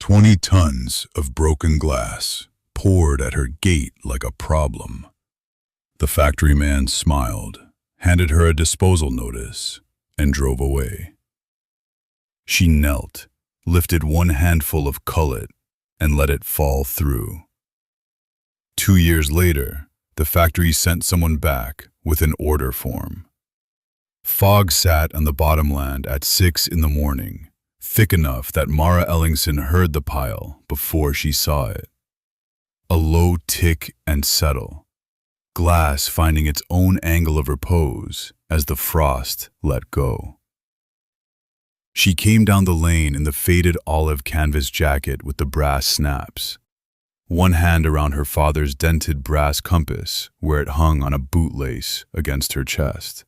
20 tons of broken glass poured at her gate like a problem. The factory man smiled, handed her a disposal notice, and drove away. She knelt, lifted one handful of cullet, and let it fall through. 2 years later, the factory sent someone back with an order form. Fog sat on the bottomland at 6 in the morning, thick enough that Mara Ellingson heard the pile before she saw it. A low tick and settle, glass finding its own angle of repose as the frost let go. She came down the lane in the faded olive canvas jacket with the brass snaps, one hand around her father's dented brass compass where it hung on a bootlace against her chest.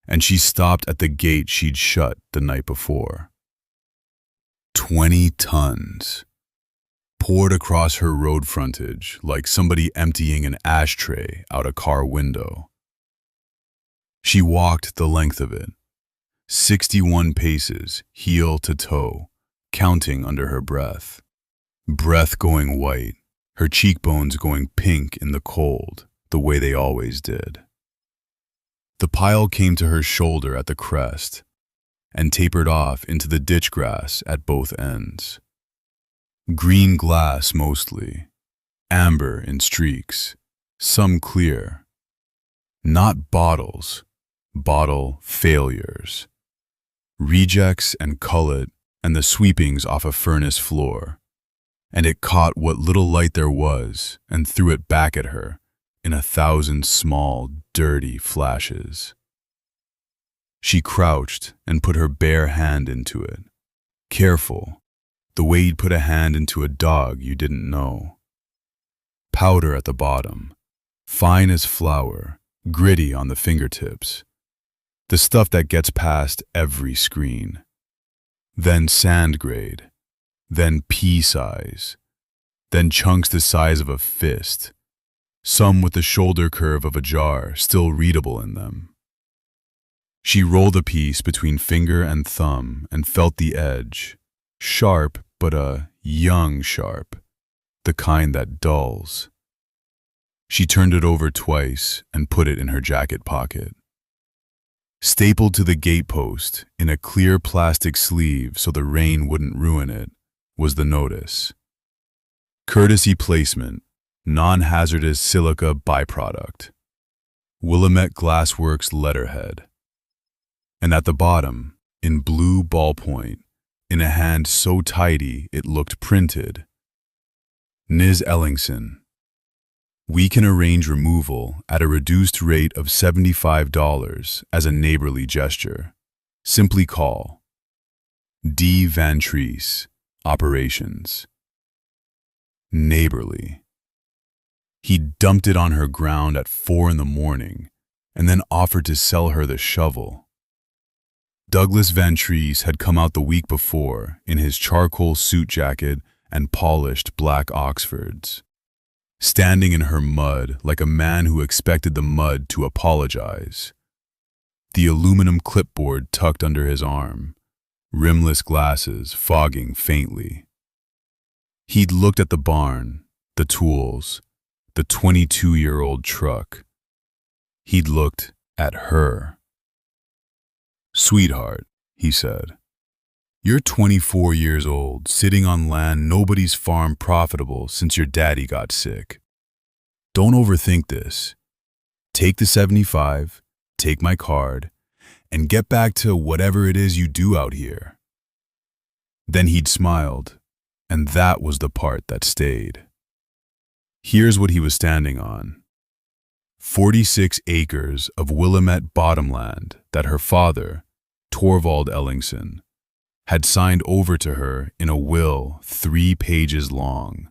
And she stopped at the gate she'd shut the night before. 20 tons. Poured across her road frontage like somebody emptying an ashtray out a car window. She walked the length of it, 61 paces, heel to toe, counting under her breath. Breath going white, her cheekbones going pink in the cold, the way they always did. The pile came to her shoulder at the crest and tapered off into the ditch grass at both ends. Green glass mostly, amber in streaks, some clear. Not bottles, bottle failures. Rejects and cullet and the sweepings off a furnace floor. And it caught what little light there was and threw it back at her in 1,000 small, dirty flashes. She crouched and put her bare hand into it, careful, the way you'd put a hand into a dog you didn't know. Powder at the bottom, fine as flour, gritty on the fingertips. The stuff that gets past every screen. Then sand grade, then pea size, then chunks the size of a fist, some with the shoulder curve of a jar still readable in them. She rolled a piece between finger and thumb and felt the edge, sharp but a young sharp, the kind that dulls. She turned it over twice and put it in her jacket pocket. Stapled to the gatepost in a clear plastic sleeve so the rain wouldn't ruin it was the notice. Courtesy placement, non-hazardous silica byproduct. Willamette Glassworks letterhead. And at the bottom, in blue ballpoint, in a hand so tidy it looked printed, Ms. Ellingson, we can arrange removal at a reduced rate of $75 as a neighborly gesture. Simply call D. Van Treese, Operations. Neighborly. He dumped it on her ground at 4 in the morning and then offered to sell her the shovel. Douglas Van Treese had come out the week before in his charcoal suit jacket and polished black Oxfords, standing in her mud like a man who expected the mud to apologize. The aluminum clipboard tucked under his arm, rimless glasses fogging faintly. He'd looked at the barn, the tools, the 22-year-old truck. He'd looked at her. "Sweetheart," he said, "you're 24 years old, sitting on land nobody's farmed profitable since your daddy got sick. Don't overthink this. Take the 75, take my card, and get back to whatever it is you do out here." Then he'd smiled, and that was the part that stayed. Here's what he was standing on. 46 acres of Willamette bottomland that her father, Torvald Ellingson, had signed over to her in a will 3 pages long,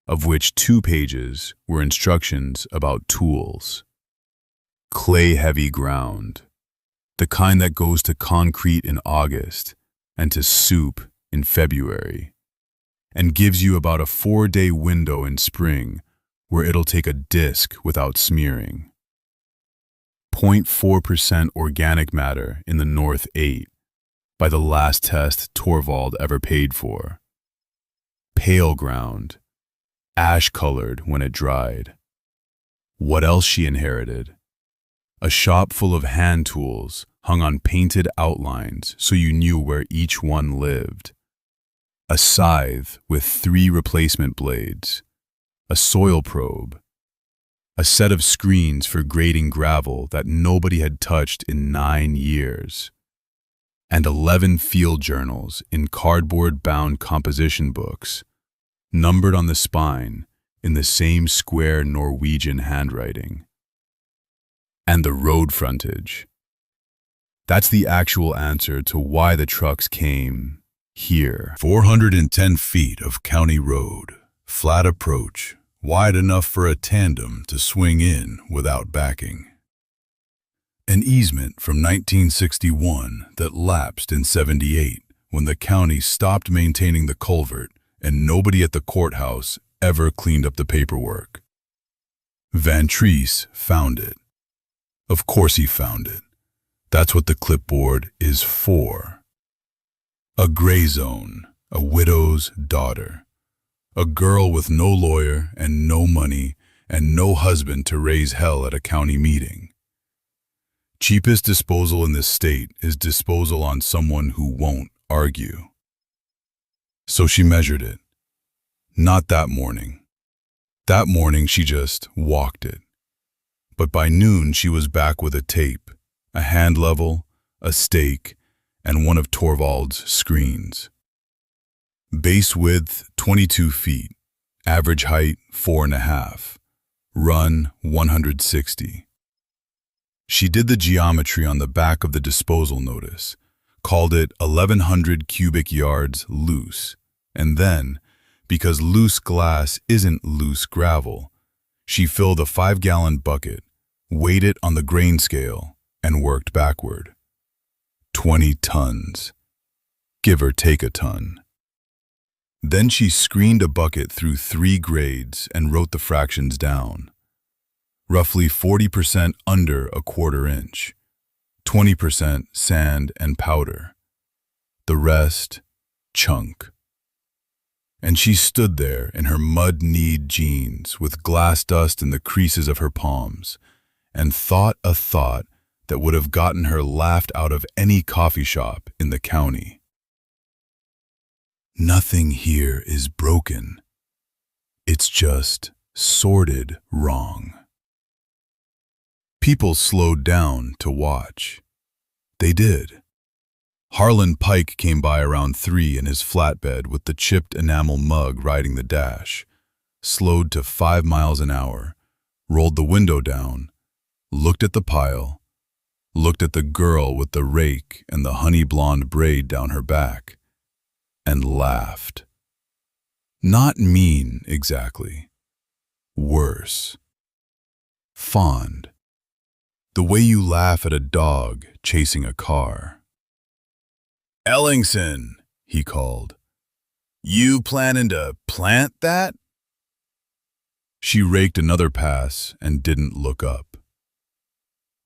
of which 2 pages were instructions about tools. Clay-heavy ground, the kind that goes to concrete in August and to soup in February, and gives you about a 4-day window in spring where it'll take a disc without smearing. 0.4% organic matter in the North 8, by the last test Torvald ever paid for. pale ground, ash-colored when it dried. What else she inherited? A shop full of hand tools hung on painted outlines so you knew where each one lived. A scythe with 3 replacement blades, a soil probe, a set of screens for grading gravel that nobody had touched in 9 years, and 11 field journals in cardboard-bound composition books, numbered on the spine in the same square Norwegian handwriting. And the road frontage. That's the actual answer to why the trucks came here. 410 feet of county road, flat approach, wide enough for a tandem to swing in without backing. An easement from 1961 that lapsed in '78 when the county stopped maintaining the culvert and nobody at the courthouse ever cleaned up the paperwork. Van Treese found it. Of course he found it. That's what the clipboard is for. A gray zone, a widow's daughter. A girl with no lawyer and no money and no husband to raise hell at a county meeting. Cheapest disposal in this state is disposal on someone who won't argue. So she measured it. Not that morning. That morning she just walked it. But by noon she was back with a tape, a hand level, a stake, and one of Torvald's screens. Base width 22 feet, average height 4.5, run 160. She did the geometry on the back of the disposal notice, called it 1,100 cubic yards loose, and then, because loose glass isn't loose gravel, she filled a 5-gallon bucket, weighed it on the grain scale, and worked backward. 20 tons. Give or take a ton. Then she screened a bucket through 3 grades and wrote the fractions down. Roughly 40% under a 1/4 inch, 20% sand and powder, the rest chunk. And she stood there in her mud-kneed jeans with glass dust in the creases of her palms and thought a thought that would have gotten her laughed out of any coffee shop in the county. Nothing here is broken. It's just sorted wrong. People slowed down to watch. They did. Harlan Pike came by around 3 in his flatbed with the chipped enamel mug riding the dash, slowed to 5 miles an hour, rolled the window down, looked at the pile, looked at the girl with the rake and the honey blonde braid down her back, and laughed. Not mean, exactly. Worse. Fond. The way you laugh at a dog chasing a car. "Ellingson," he called. "You planning to plant that?" She raked another pass and didn't look up.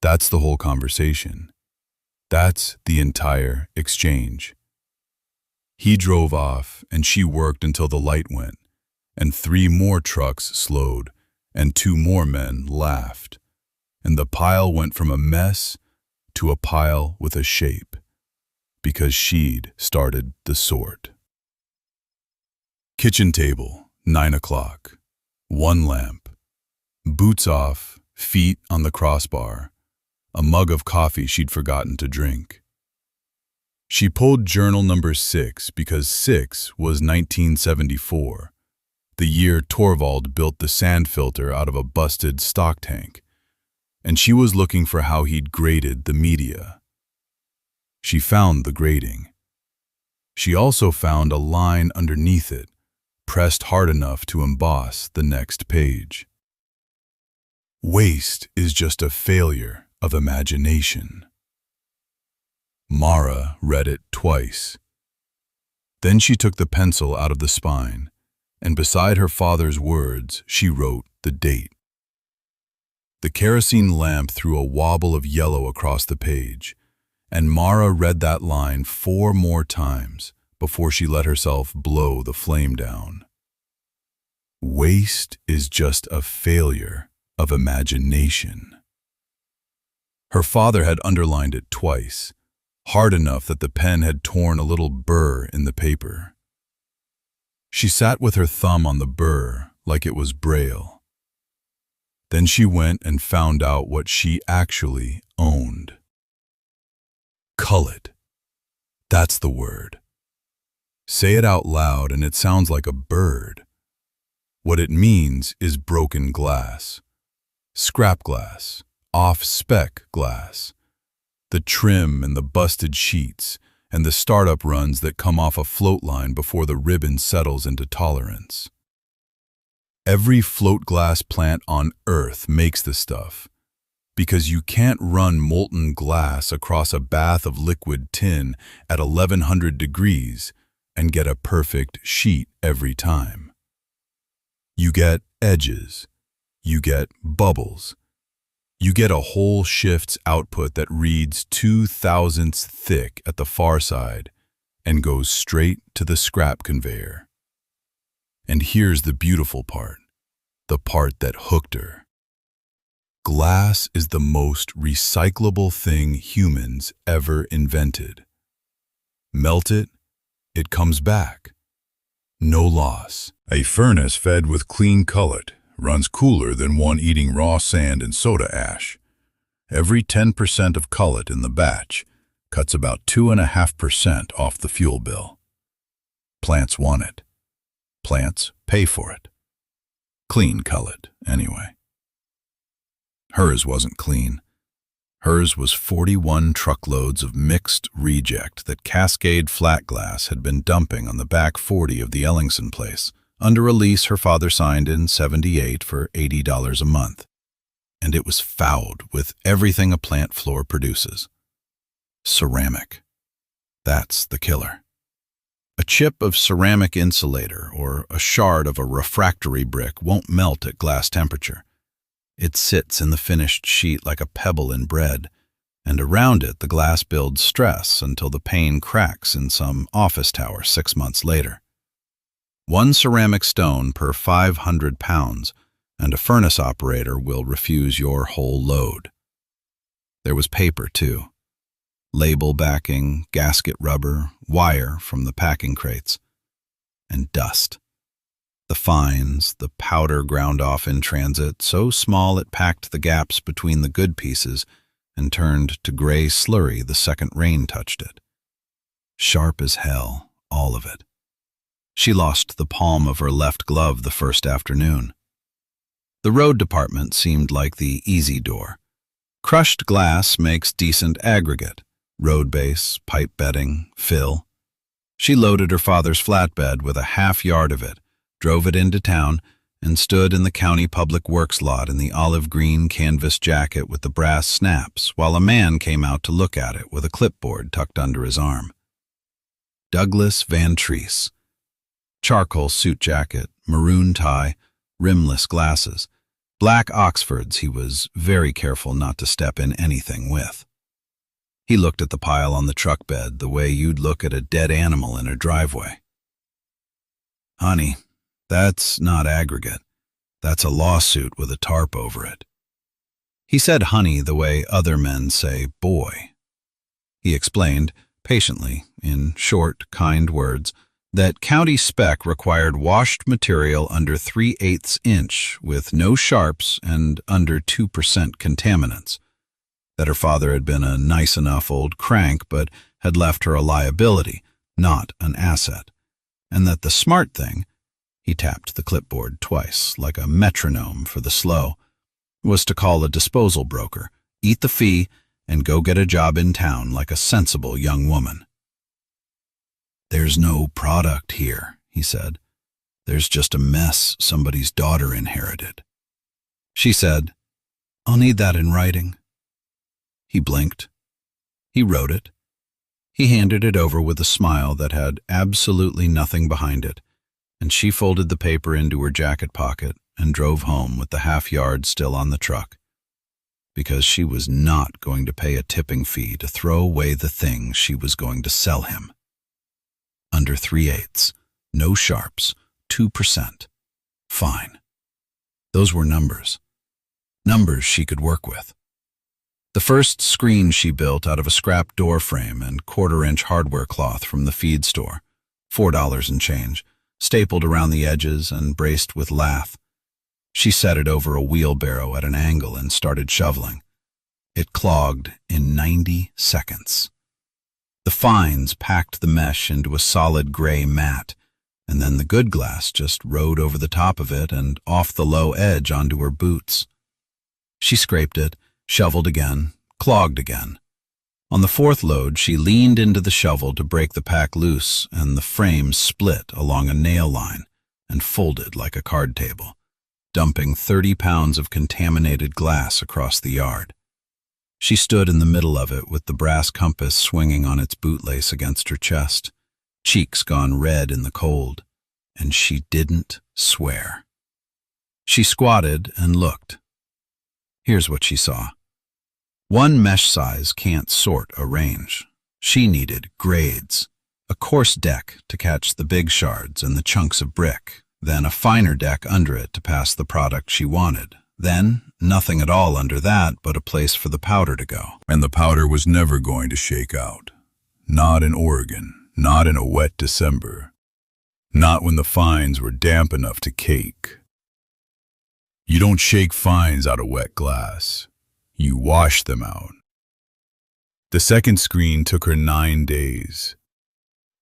That's the whole conversation. That's the entire exchange. He drove off and she worked until the light went, and 3 more trucks slowed and 2 more men laughed. And the pile went from a mess to a pile with a shape, because she'd started the sort. Kitchen table, 9 o'clock. 1 lamp. Boots off, feet on the crossbar. A mug of coffee she'd forgotten to drink. She pulled journal number 6 because 6 was 1974, the year Torvald built the sand filter out of a busted stock tank, and she was looking for how he'd graded the media. She found the grading. She also found a line underneath it, pressed hard enough to emboss the next page. Waste is just a failure of imagination. Mara read it twice. Then she took the pencil out of the spine, and beside her father's words, she wrote the date. The kerosene lamp threw a wobble of yellow across the page, and Mara read that line 4 more times before she let herself blow the flame down. Waste is just a failure of imagination. Her father had underlined it twice, hard enough that the pen had torn a little burr in the paper. She sat with her thumb on the burr like it was Braille. Then she went and found out what she actually owned. Cullet. That's the word. Say it out loud and it sounds like a bird. What it means is broken glass, scrap glass, off-spec glass, the trim and the busted sheets and the startup runs that come off a float line before the ribbon settles into tolerance. Every float glass plant on Earth makes the stuff, because you can't run molten glass across a bath of liquid tin at 1100 degrees and get a perfect sheet every time. You get edges, you get bubbles, you get a whole shift's output that reads 2/1000ths thick at the far side and goes straight to the scrap conveyor. And here's the beautiful part, the part that hooked her. Glass is the most recyclable thing humans ever invented. Melt it, it comes back. No loss. A furnace fed with clean cullet runs cooler than one eating raw sand and soda ash. Every 10% of cullet in the batch cuts about 2.5% off the fuel bill. Plants want it. Plants pay for it. Clean cullet, anyway. Hers wasn't clean. Hers was 41 truckloads of mixed reject that Cascade Flat Glass had been dumping on the back 40 of the Ellingson place, under a lease her father signed in '78 for $80 a month. And it was fouled with everything a plant floor produces. Ceramic. That's the killer. A chip of ceramic insulator or a shard of a refractory brick won't melt at glass temperature. It sits in the finished sheet like a pebble in bread, and around it the glass builds stress until the pane cracks in some office tower 6 months later. One ceramic stone per 500 pounds, and a furnace operator will refuse your whole load. There was paper, too. Label backing, gasket rubber, wire from the packing crates, and dust. The fines, the powder ground off in transit, so small it packed the gaps between the good pieces and turned to gray slurry the second rain touched it. Sharp as hell, all of it. She lost the palm of her left glove the first afternoon. The road department seemed like the easy door. Crushed glass makes decent aggregate, road base, pipe bedding, fill. She loaded her father's flatbed with a half yard of it, drove it into town, and stood in the county public works lot in the olive green canvas jacket with the brass snaps while a man came out to look at it with a clipboard tucked under his arm. Douglas Van Treese. Charcoal suit jacket, maroon tie, rimless glasses, black Oxfords he was very careful not to step in anything with. He looked at the pile on the truck bed the way you'd look at a dead animal in a driveway. "Honey, that's not aggregate. That's a lawsuit with a tarp over it." He said honey the way other men say boy. He explained, patiently, in short, kind words, that county spec required washed material under 3/8 inch with no sharps and under 2% contaminants, that her father had been a nice enough old crank but had left her a liability, not an asset, and that the smart thing, he tapped the clipboard twice like a metronome for the slow, was to call a disposal broker, eat the fee, and go get a job in town like a sensible young woman. "There's no product here," he said. "There's just a mess somebody's daughter inherited." She said, "I'll need that in writing." He blinked. He wrote it. He handed it over with a smile that had absolutely nothing behind it, and she folded the paper into her jacket pocket and drove home with the half yard still on the truck, because she was not going to pay a tipping fee to throw away the thing she was going to sell him. Under 3/8, no sharps, 2%. Fine. Those were numbers. Numbers she could work with. The first screen she built out of a scrap door frame and quarter-inch hardware cloth from the feed store, $4 and change, stapled around the edges and braced with lath. She set it over a wheelbarrow at an angle and started shoveling. It clogged in 90 seconds. The fines packed the mesh into a solid gray mat, and then the good glass just rode over the top of it and off the low edge onto her boots. She scraped it, shoveled again, clogged again. On the fourth load, she leaned into the shovel to break the pack loose, and the frame split along a nail line and folded like a card table, dumping 30 pounds of contaminated glass across the yard. She stood in the middle of it with the brass compass swinging on its bootlace against her chest, cheeks gone red in the cold, and she didn't swear. She squatted and looked. Here's what she saw. One mesh size can't sort a range. She needed grades, a coarse deck to catch the big shards and the chunks of brick, then a finer deck under it to pass the product she wanted, then nothing at all under that but a place for the powder to go. And the powder was never going to shake out. Not in Oregon, not in a wet December, not when the fines were damp enough to cake. You don't shake fines out of wet glass. You wash them out. The second screen took her 9 days.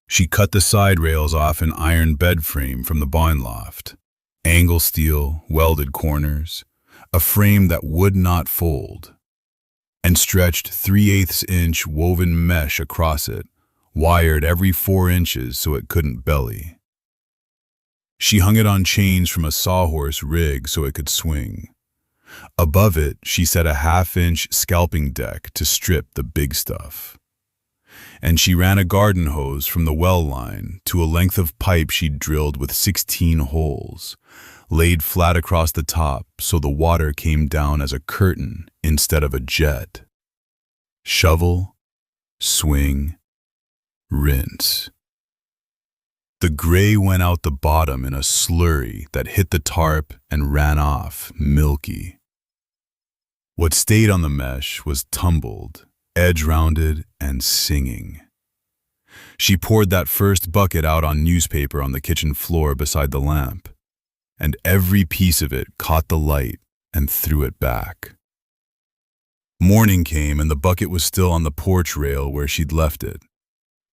She cut the side rails off an iron bed frame from the barn loft, angle steel, welded corners, a frame that would not fold, and stretched 3/8 inch woven mesh across it, wired every 4 inches so it couldn't belly. She hung it on chains from a sawhorse rig so it could swing. Above it, she set a 1/2 inch scalping deck to strip the big stuff. And she ran a garden hose from the well line to a length of pipe she'd drilled with 16 holes, laid flat across the top so the water came down as a curtain instead of a jet. Shovel, swing, rinse. The gray went out the bottom in a slurry that hit the tarp and ran off, milky. What stayed on the mesh was tumbled, edge-rounded, and singing. She poured that first bucket out on newspaper on the kitchen floor beside the lamp, and every piece of it caught the light and threw it back. Morning came and the bucket was still on the porch rail where she'd left it,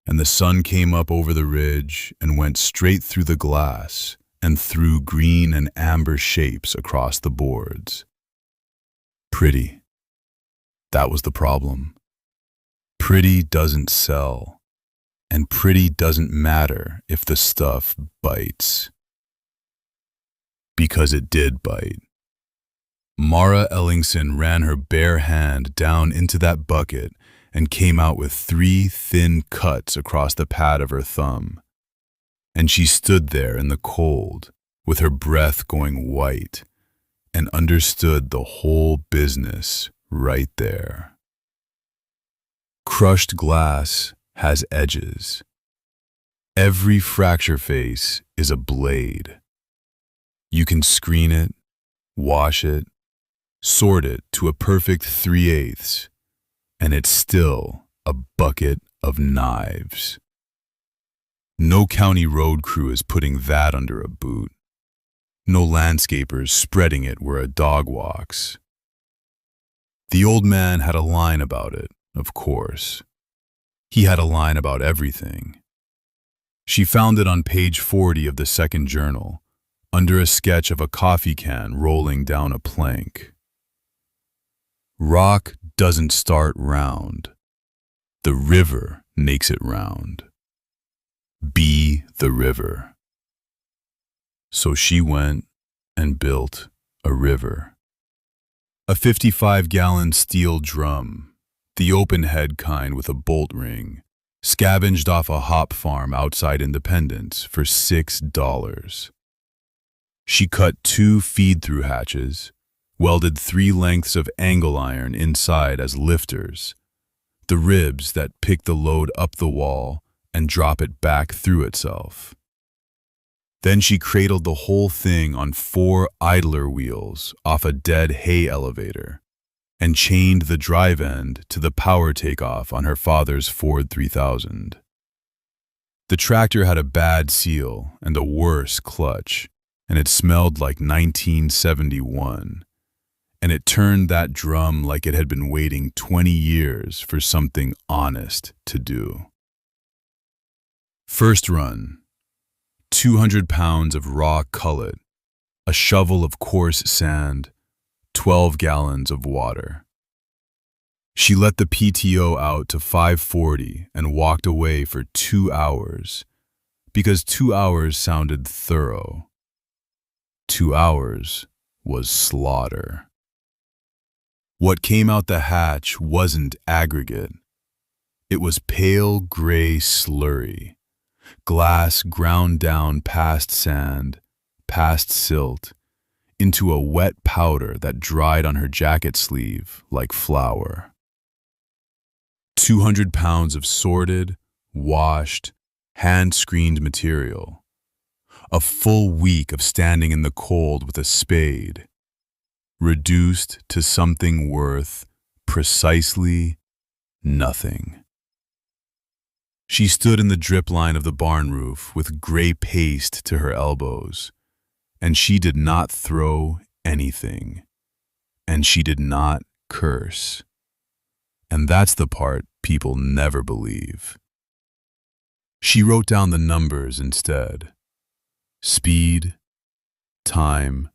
and the sun came up over the ridge and went straight through the glass and threw green and amber shapes across the boards. Pretty. That was the problem. Pretty doesn't sell, and pretty doesn't matter if the stuff bites. Because it did bite. Mara Ellingson ran her bare hand down into that bucket and came out with 3 thin cuts across the pad of her thumb. And she stood there in the cold, with her breath going white, and understood the whole business right there. Crushed glass has edges. Every fracture face is a blade. You can screen it, wash it, sort it to a perfect 3/8, and it's still a bucket of knives. No county road crew is putting that under a boot. No landscapers spreading it where a dog walks. The old man had a line about it, of course. He had a line about everything. She found it on page 40 of the second journal, under a sketch of a coffee can rolling down a plank. Rock doesn't start round. The river makes it round. Be the river. So she went and built a river. A 55-gallon steel drum, the open-head kind with a bolt ring, scavenged off a hop farm outside Independence for $6. She cut 2 feed-through hatches, welded 3 lengths of angle iron inside as lifters, the ribs that pick the load up the wall and drop it back through itself. Then she cradled the whole thing on 4 idler wheels off a dead hay elevator and chained the drive end to the power takeoff on her father's Ford 3000. The tractor had a bad seal and a worse clutch, and it smelled like 1971, and it turned that drum like it had been waiting 20 years for something honest to do. First run, 200 pounds of raw cullet, a shovel of coarse sand, 12 gallons of water. She let the PTO out to 5:40 and walked away for 2 hours, because 2 hours sounded thorough. 2 hours was slaughter. What came out the hatch wasn't aggregate. It was pale gray slurry, glass ground down past sand, past silt, into a wet powder that dried on her jacket sleeve like flour. 200 pounds of sorted, washed, hand-screened material. A full week of standing in the cold with a spade, reduced to something worth precisely nothing. She stood in the drip line of the barn roof with gray paste to her elbows, and she did not throw anything, and she did not curse. And that's the part people never believe. She wrote down the numbers instead. Speed, time,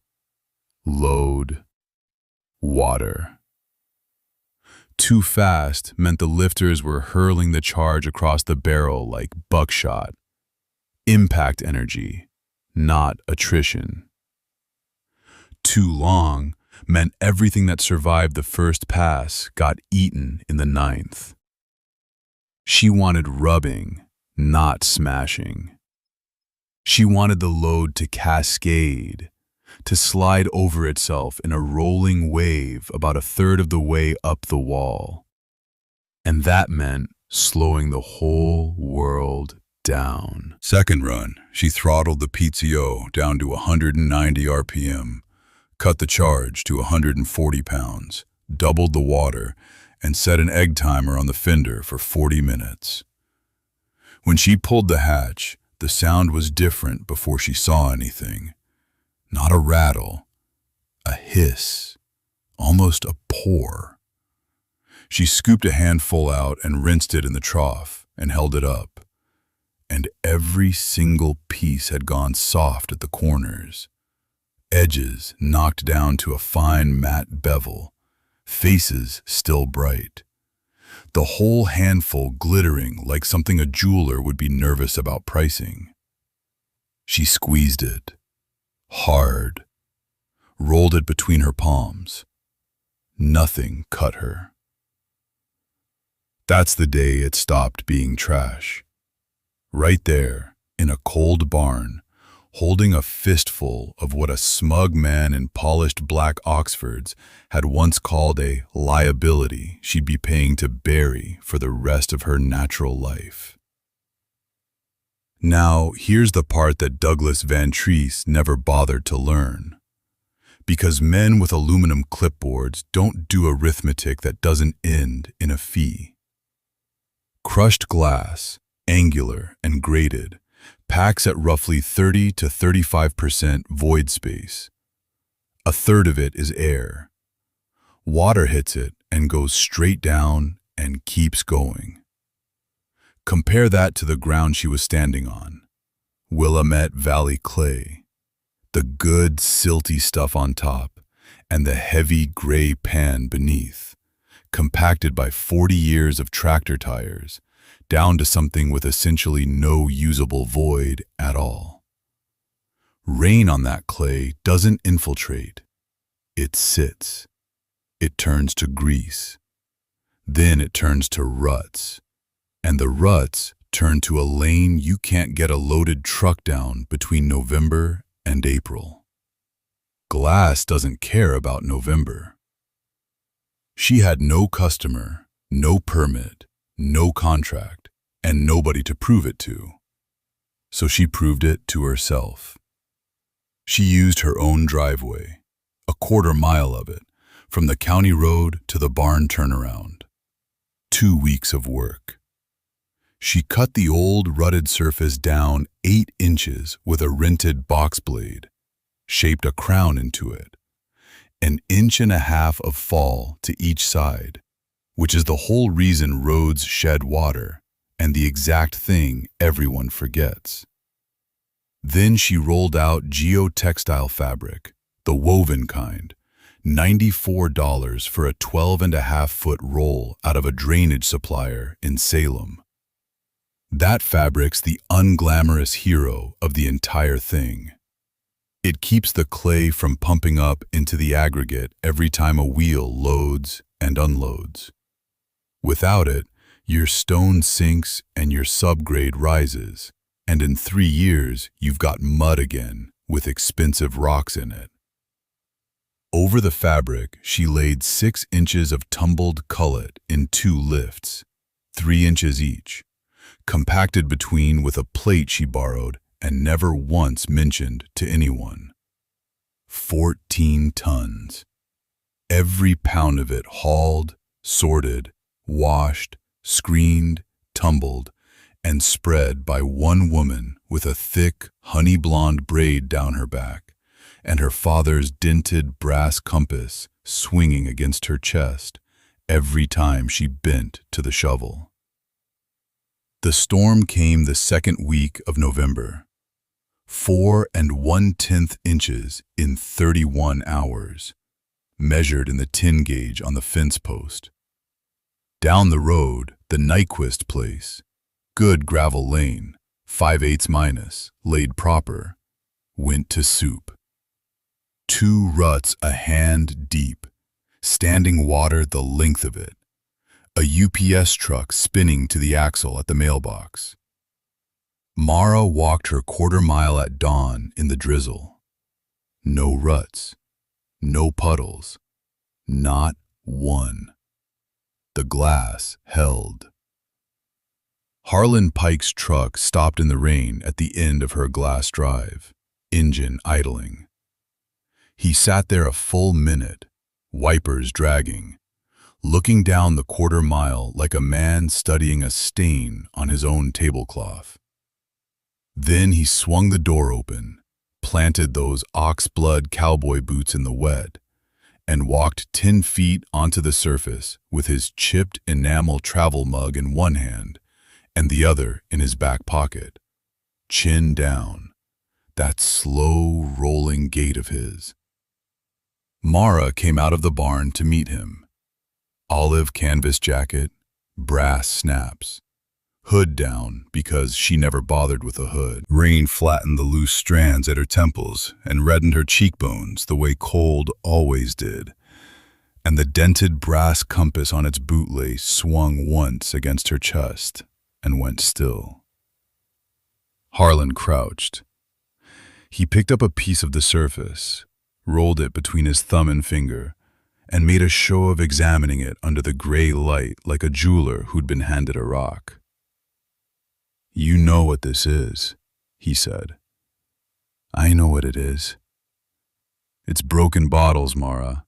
load, water. Too fast meant the lifters were hurling the charge across the barrel like buckshot. Impact energy, not attrition. Too long meant everything that survived the first pass got eaten in the 9th. She wanted rubbing, not smashing. She wanted the load to cascade, to slide over itself in a rolling wave about 1/3 of the way up the wall. And that meant slowing the whole world down. Second run, she throttled the PTO down to 190 RPM, cut the charge to 140 pounds, doubled the water, and set an egg timer on the fender for 40 minutes. When she pulled the hatch, the sound was different before she saw anything. Not a rattle, a hiss, almost a pour. She scooped a handful out and rinsed it in the trough and held it up. And every single piece had gone soft at the corners. Edges knocked down to a fine matte bevel, faces still bright. The whole handful glittering like something a jeweler would be nervous about pricing. She squeezed it, hard, rolled it between her palms. Nothing cut her. That's the day it stopped being trash. Right there, in a cold barn, holding a fistful of what a smug man in polished black Oxfords had once called a liability she'd be paying to bury for the rest of her natural life. Now, here's the part that Douglas Van Treese never bothered to learn. Because men with aluminum clipboards don't do arithmetic that doesn't end in a fee. Crushed glass, angular and graded, packs at roughly 30 to 35% void space. 1/3 of it is air. Water hits it and goes straight down and keeps going. Compare that to the ground she was standing on. Willamette Valley clay. The good, silty stuff on top, and the heavy gray pan beneath, compacted by 40 years of tractor tires, down to something with essentially no usable void at all. Rain on that clay doesn't infiltrate. It sits. It turns to grease. Then it turns to ruts. And the ruts turn to a lane you can't get a loaded truck down between November and April. Glass doesn't care about November. She had no customer, no permit, no contract, and nobody to prove it to. So she proved it to herself. She used her own driveway, a quarter-mile of it, from the county road to the barn turnaround. 2 weeks of work. She cut the old rutted surface down 8 inches with a rented box blade, shaped a crown into it, 1.5 inches of fall to each side, which is the whole reason roads shed water and the exact thing everyone forgets. Then she rolled out geotextile fabric, the woven kind, $94 for a 12.5-foot roll out of a drainage supplier in Salem. That fabric's the unglamorous hero of the entire thing. It keeps the clay from pumping up into the aggregate every time a wheel loads and unloads. Without it, your stone sinks and your subgrade rises, and in 3 years you've got mud again with expensive rocks in it. Over the fabric, she laid 6 inches of tumbled cullet in 2 lifts, 3 inches each, compacted between with a plate she borrowed and never once mentioned to anyone. 14 tons. Every pound of it hauled, sorted, washed, screened, tumbled, and spread by one woman with a thick, honey-blonde braid down her back, and her father's dented brass compass swinging against her chest every time she bent to the shovel. The storm came the second week of November. 4 1/10 inches in 31 hours, measured in the 10 gauge on the fence post. Down the road, the Nyquist place, good gravel lane, 5/8 minus, laid proper, went to soup. 2 ruts a hand deep, standing water the length of it, a UPS truck spinning to the axle at the mailbox. Mara walked her quarter-mile at dawn in the drizzle. No ruts, no puddles, not one. The glass held. Harlan Pike's truck stopped in the rain at the end of her glass drive, engine idling. He sat there a full minute, wipers dragging, looking down the quarter-mile like a man studying a stain on his own tablecloth. Then he swung the door open, planted those ox-blood cowboy boots in the wet, and walked 10 feet onto the surface with his chipped enamel travel mug in one hand and the other in his back pocket, chin down, that slow rolling gait of his. Mara came out of the barn to meet him. Olive canvas jacket, brass snaps. Hood down because she never bothered with a hood. Rain flattened the loose strands at her temples and reddened her cheekbones the way cold always did. And the dented brass compass on its bootlace swung once against her chest and went still. Harlan crouched. He picked up a piece of the surface, rolled it between his thumb and finger, and made a show of examining it under the gray light like a jeweler who'd been handed a rock. "You know what this is," he said. "I know what it is. It's broken bottles, Mara.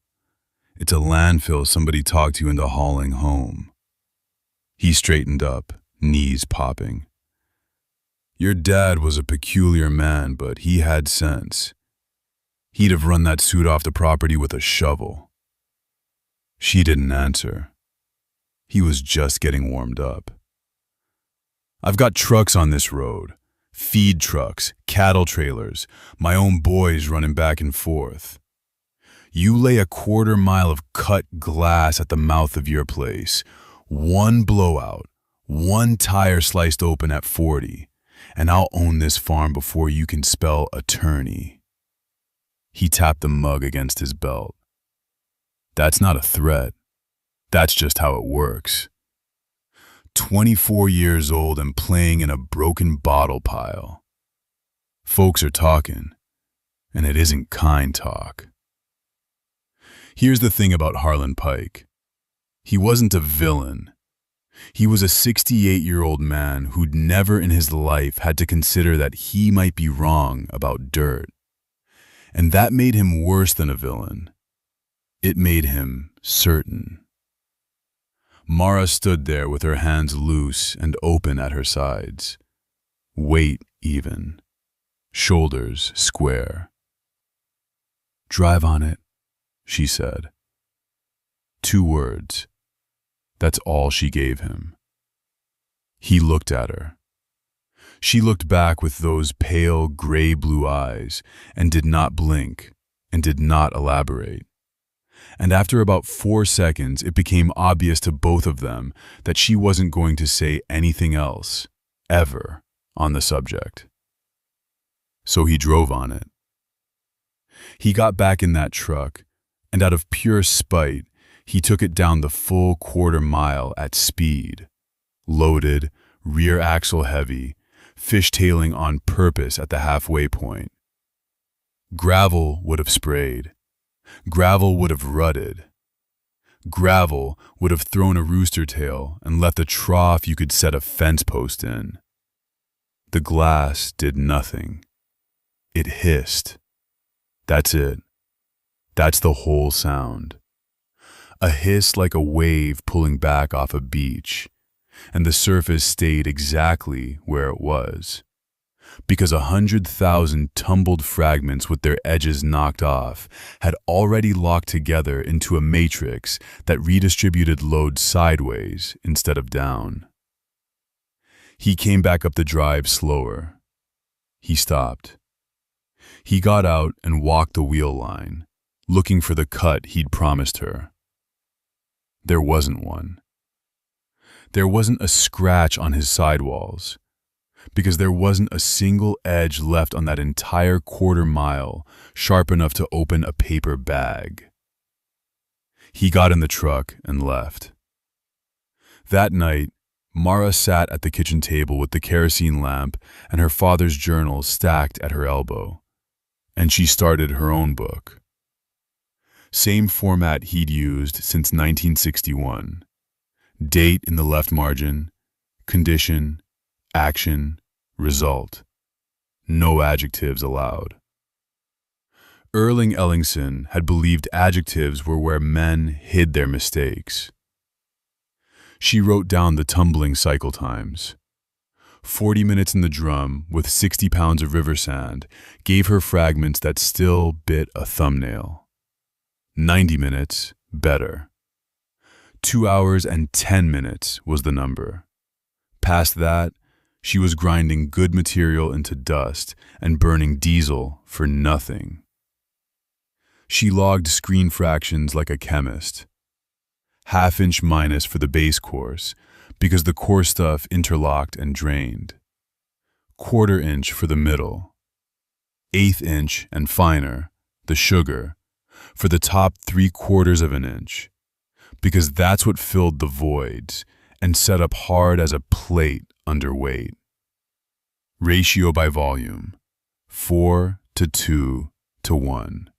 It's a landfill somebody talked you into hauling home." He straightened up, knees popping. "Your dad was a peculiar man, but he had sense. He'd have run that suit off the property with a shovel." She didn't answer. He was just getting warmed up. "I've got trucks on this road, feed trucks, cattle trailers, my own boys running back and forth. You lay a quarter-mile of cut glass at the mouth of your place, one blowout, one tire sliced open at 40, and I'll own this farm before you can spell attorney." He tapped the mug against his belt. "That's not a threat. That's just how it works. 24 years old and playing in a broken bottle pile. Folks are talking, and it isn't kind talk." Here's the thing about Harlan Pike. He wasn't a villain. He was a 68-year-old man who'd never in his life had to consider that he might be wrong about dirt. And that made him worse than a villain. It made him certain. Mara stood there with her hands loose and open at her sides. Weight even. Shoulders square. "Drive on it," she said. 2 words. That's all she gave him. He looked at her. She looked back with those pale, gray-blue eyes and did not blink and did not elaborate. And after about 4 seconds, it became obvious to both of them that she wasn't going to say anything else, ever, on the subject. So he drove on it. He got back in that truck, and out of pure spite, he took it down the full 1/4 mile at speed, loaded, rear axle heavy, fishtailing on purpose at the halfway point. Gravel would have sprayed. Gravel would have rutted. Gravel would have thrown a rooster tail and left a trough you could set a fence post in. The glass did nothing. It hissed. That's it. That's the whole sound. A hiss like a wave pulling back off a beach, and the surface stayed exactly where it was. Because 100,000 tumbled fragments with their edges knocked off had already locked together into a matrix that redistributed load sideways instead of down. He came back up the drive slower. He stopped. He got out and walked the wheel line, looking for the cut he'd promised her. There wasn't one. There wasn't a scratch on his sidewalls, because there wasn't a single edge left on that entire 1/4 mile sharp enough to open a paper bag. He got in the truck and left. That night, Mara sat at the kitchen table with the kerosene lamp and her father's journals stacked at her elbow, and she started her own book. Same format he'd used since 1961. Date in the left margin, condition, action, result. No adjectives allowed. Erling Ellingson had believed adjectives were where men hid their mistakes. She wrote down the tumbling cycle times. 40 minutes in the drum with 60 pounds of river sand gave her fragments that still bit a thumbnail. 90 minutes, better. 2 hours and 10 minutes was the number. Past that, she was grinding good material into dust and burning diesel for nothing. She logged screen fractions like a chemist. 1/2 inch minus for the base course, because the core stuff interlocked and drained. 1/4 inch for the middle. 1/8 inch and finer, the sugar, for the top 3/4 of an inch, because that's what filled the voids and set up hard as a plate under weight. Ratio by volume, 4:2:1.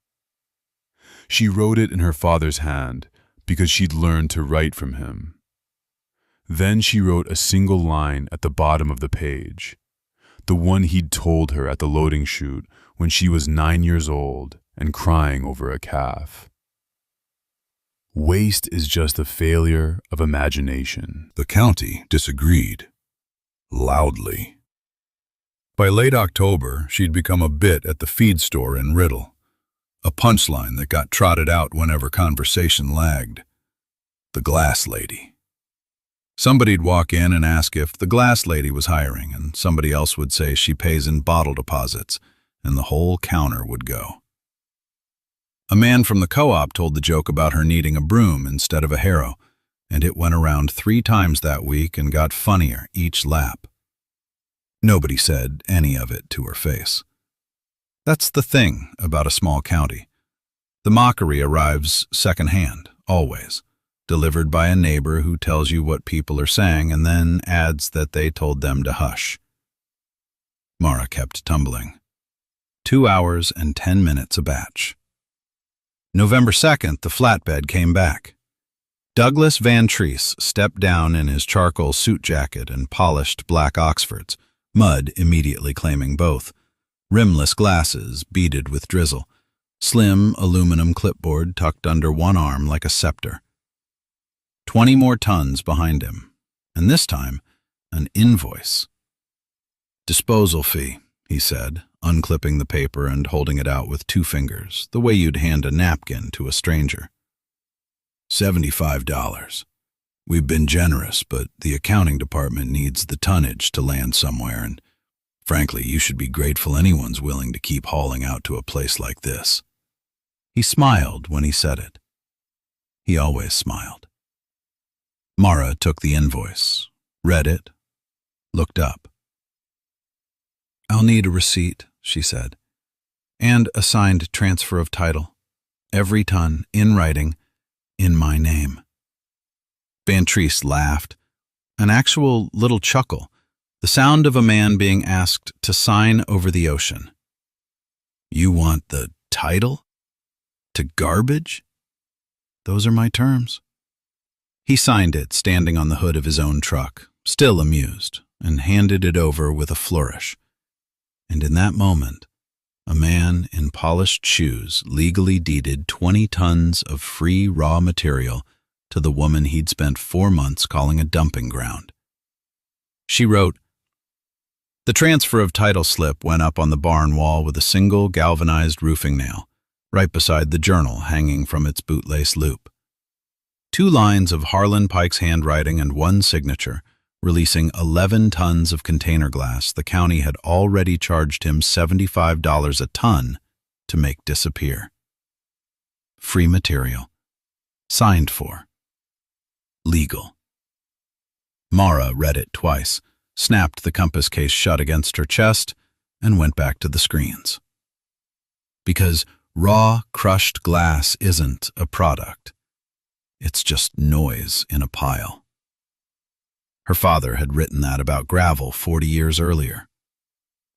She wrote it in her father's hand because she'd learned to write from him. Then she wrote a single line at the bottom of the page, the one he'd told her at the loading chute when she was 9 years old and crying over a calf. Waste is just a failure of imagination. The county disagreed. Loudly. By late October, she'd become a bit at the feed store in Riddle, a punchline that got trotted out whenever conversation lagged. The glass lady. Somebody'd walk in and ask if the glass lady was hiring, and somebody else would say she pays in bottle deposits, and the whole counter would go. A man from the co-op told the joke about her needing a broom instead of a harrow, and it went around 3 times that week and got funnier each lap. Nobody said any of it to her face. That's the thing about a small county. The mockery arrives secondhand, always, delivered by a neighbor who tells you what people are saying and then adds that they told them to hush. Mara kept tumbling. 2 hours and 10 minutes a batch. November 2nd, the flatbed came back. Douglas Van Treese stepped down in his charcoal suit jacket and polished black Oxfords, mud immediately claiming both, rimless glasses beaded with drizzle, Slim aluminum clipboard tucked under one arm like a scepter. 20 more tons behind him, and this time, an invoice. "Disposal fee," he said, unclipping the paper and holding it out with 2 fingers, the way you'd hand a napkin to a stranger. $75. We've been generous, but the accounting department needs the tonnage to land somewhere, and frankly, you should be grateful anyone's willing to keep hauling out to a place like this. He smiled when he said it. He always smiled. Mara took the invoice, read it, looked up. "I'll need a receipt," she said, "and a signed transfer of title. Every ton, in writing, in my name." Van Treese laughed, an actual little chuckle, the sound of a man being asked to sign over the ocean. "You want the title? To garbage? Those are my terms." He signed it standing on the hood of his own truck, still amused, and handed it over with a flourish. And in that moment, a man in polished shoes legally deeded 20 tons of free raw material to the woman he'd spent 4 months calling a dumping ground. She wrote, The transfer of title slip went up on the barn wall with a single galvanized roofing nail, right beside the journal hanging from its bootlace loop. 2 lines of Harlan Pike's handwriting and 1 signature, releasing 11 tons of container glass the county had already charged him $75 a ton to make disappear. Free material. Signed for. Legal. Mara read it twice, snapped the compass case shut against her chest, and went back to the screens. Because raw, crushed glass isn't a product. It's just noise in a pile. Her father had written that about gravel 40 years earlier.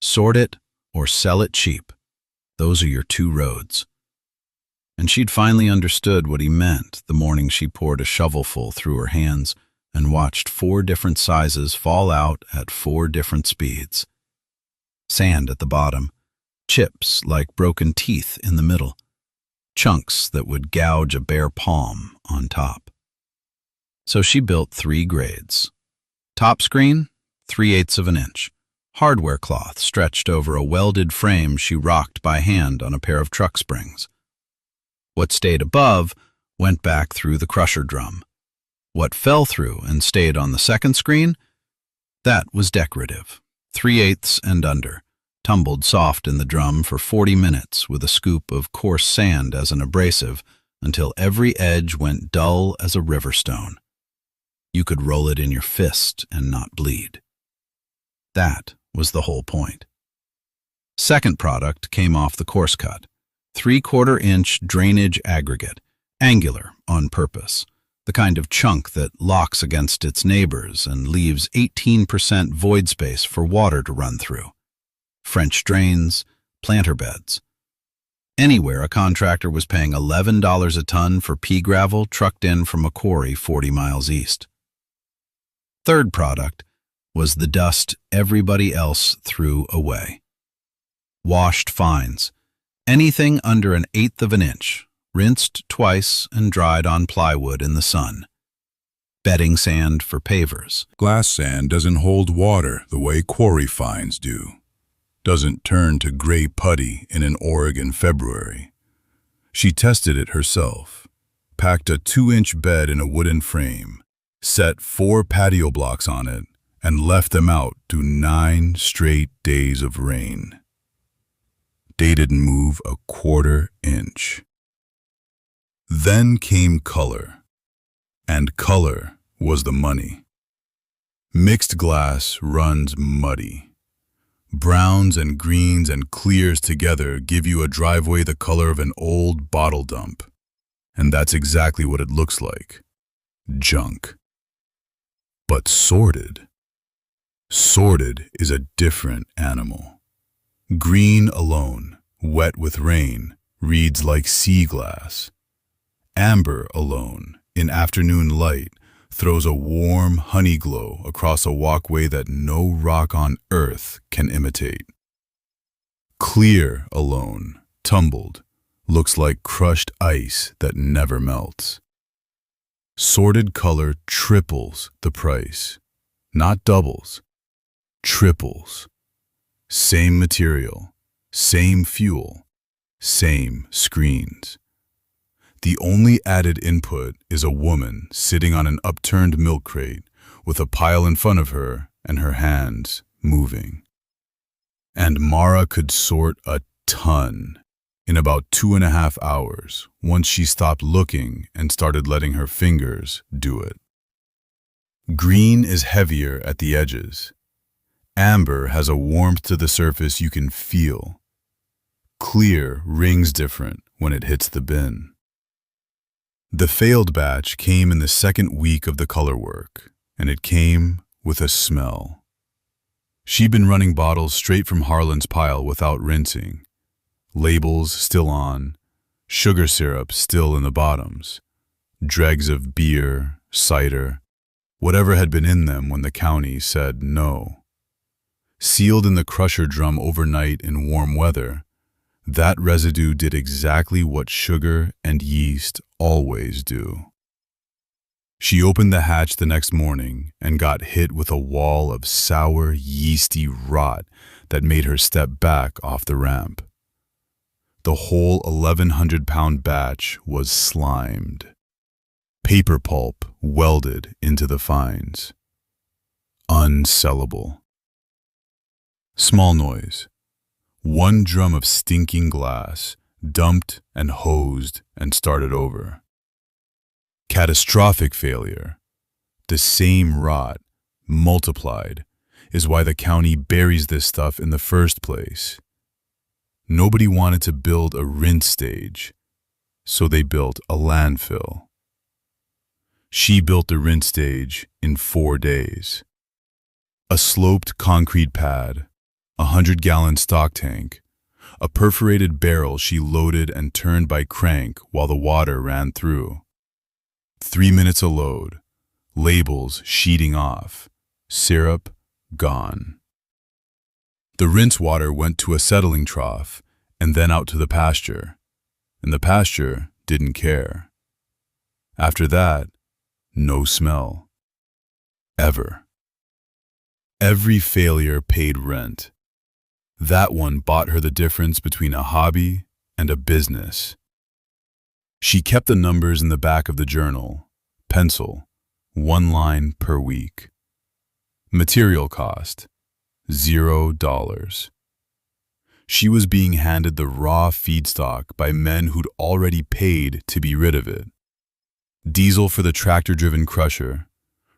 Sort it or sell it cheap. Those are your 2 roads. And she'd finally understood what he meant the morning she poured a shovelful through her hands and watched 4 different sizes fall out at 4 different speeds. Sand at the bottom, chips like broken teeth in the middle, chunks that would gouge a bare palm on top. So she built 3 grades. Top screen, 3/8 of an inch. Hardware cloth stretched over a welded frame she rocked by hand on a pair of truck springs. What stayed above went back through the crusher drum. What fell through and stayed on the second screen, that was decorative, 3/8 and under, tumbled soft in the drum for 40 minutes with a scoop of coarse sand as an abrasive until every edge went dull as a river stone. You could roll it in your fist and not bleed. That was the whole point. Second product came off the coarse cut, 3/4 inch drainage aggregate, angular on purpose, the kind of chunk that locks against its neighbors and leaves 18% void space for water to run through. French drains, planter beds. Anywhere a contractor was paying $11 a ton for pea gravel trucked in from a quarry 40 miles east. Third product was the dust everybody else threw away. Washed fines, anything under 1/8 of an inch, rinsed twice and dried on plywood in the sun. Bedding sand for pavers. Glass sand doesn't hold water the way quarry fines do. Doesn't turn to gray putty in an Oregon February. She tested it herself, packed a 2-inch bed in a wooden frame, set 4 patio blocks on it, and left them out to 9 straight days of rain. They didn't move a 1/4 inch. Then came color, and color was the money. Mixed glass runs muddy. Browns and greens and clears together give you a driveway the color of an old bottle dump. And that's exactly what it looks like. Junk. But sorted. Sorted is a different animal. Green alone, wet with rain, reads like sea glass. Amber alone, in afternoon light, throws a warm honey glow across a walkway that no rock on earth can imitate. Clear alone, tumbled, Looks like crushed ice that never melts. Sorted color triples the price. Not doubles. Triples. Same material. Same fuel. Same screens. The only added input is a woman sitting on an upturned milk crate with a pile in front of her and her hands moving. And Mara could sort a ton in about 2.5 hours once she stopped looking and started letting her fingers do it. Green is heavier at the edges. Amber has a warmth to the surface you can feel. Clear rings different when it hits the bin. The failed batch came in the second week of the color work, and it came with a smell. She'd been running bottles straight from Harlan's pile without rinsing. Labels still on, sugar syrup still in the bottoms, dregs of beer, cider, whatever had been in them when the county said no. Sealed in the crusher drum overnight in warm weather, that residue did exactly what sugar and yeast always do. She opened the hatch the next morning and got hit with a wall of sour, yeasty rot that made her step back off the ramp. The whole 1,100-pound batch was slimed. Paper pulp welded into the fines. Unsellable. Small noise. 1 drum of stinking glass, dumped and hosed and started over. Catastrophic failure. The same rot, multiplied, is why the county buries this stuff in the first place. Nobody wanted to build a rinse stage, so they built a landfill. She built the rinse stage in 4 days. A sloped concrete pad, a 100-gallon stock tank, a perforated barrel she loaded and turned by crank while the water ran through. 3 minutes a load, labels sheeting off, syrup gone. The rinse water went to a settling trough and then out to the pasture, and the pasture didn't care. After that, no smell. Ever. Every failure paid rent. That one bought her the difference between a hobby and a business. She kept the numbers in the back of the journal, pencil, 1 line per week. Material cost, $0. She was being handed the raw feedstock by men who'd already paid to be rid of it. Diesel for the tractor-driven crusher,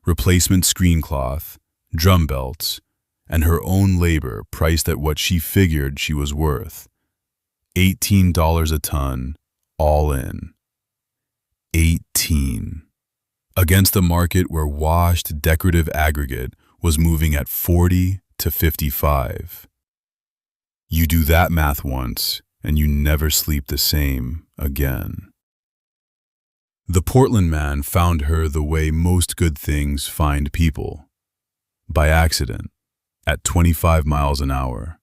replacement screen cloth, drum belts, and her own labor priced at what she figured she was worth. $18 a ton, all in. 18. Against a market where washed decorative aggregate was moving at 40 to 55. You do that math once, and you never sleep the same again. The Portland man found her the way most good things find people. By accident, at 25 miles an hour.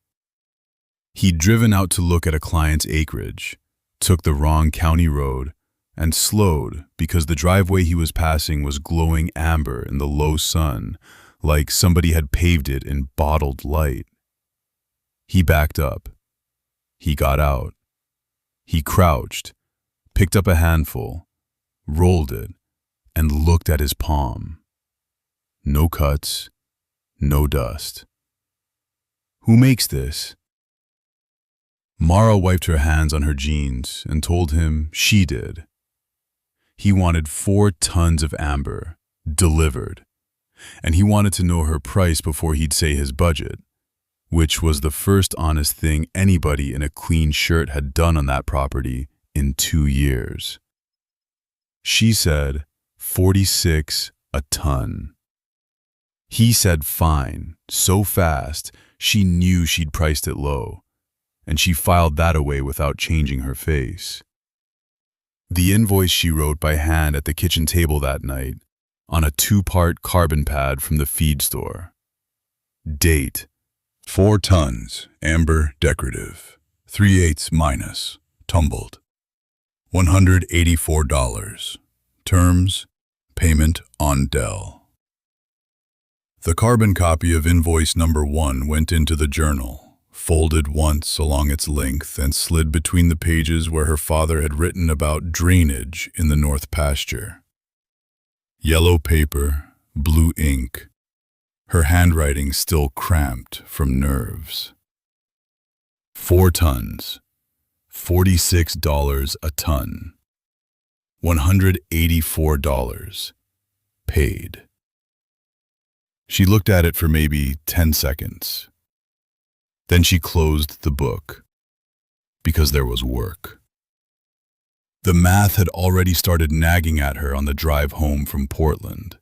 He'd driven out to look at a client's acreage, took the wrong county road, and slowed because the driveway he was passing was glowing amber in the low sun, like somebody had paved it in bottled light. He backed up. He got out. He crouched, picked up a handful, rolled it, and looked at his palm. No cuts, no dust. Who makes this? Mara wiped her hands on her jeans and told him she did. He wanted 4 tons of amber, delivered, and he wanted to know her price before he'd say his budget, which was the first honest thing anybody in a clean shirt had done on that property in 2 years. She said 46 a ton. He said fine, so fast she knew she'd priced it low, and she filed that away without changing her face. The invoice she wrote by hand at the kitchen table that night on a 2-part carbon pad from the feed store. Date: 4 tons, amber decorative, 3/8 minus, tumbled. $184. Terms, payment on Dell. The carbon copy of invoice number 1 went into the journal, folded once along its length and slid between the pages where her father had written about drainage in the north pasture. Yellow paper, blue ink, her handwriting still cramped from nerves. 4 tons, $46 a ton, $184, paid. She looked at it for maybe 10 seconds. Then she closed the book, because there was work. The math had already started nagging at her on the drive home from Portland.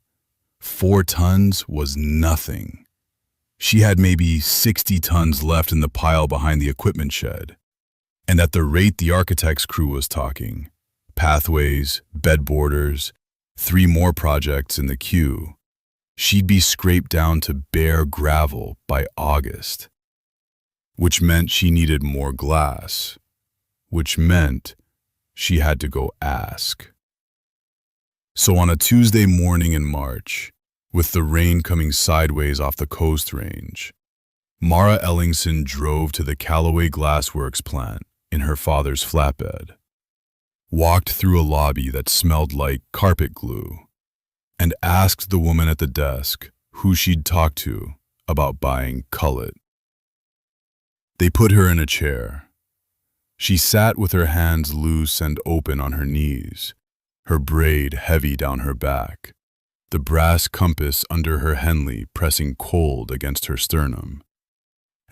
4 tons was nothing. She had maybe 60 tons left in the pile behind the equipment shed. And at the rate the architect's crew was talking, pathways, bed borders, 3 more projects in the queue, she'd be scraped down to bare gravel by August. Which meant she needed more glass. Which meant she had to go ask. So on a Tuesday morning in March, with the rain coming sideways off the Coast Range, Mara Ellingson drove to the Callaway Glassworks plant in her father's flatbed, walked through a lobby that smelled like carpet glue, and asked the woman at the desk who she'd talked to about buying Cullet. They put her in a chair. She sat with her hands loose and open on her knees, her braid heavy down her back, the brass compass under her Henley pressing cold against her sternum.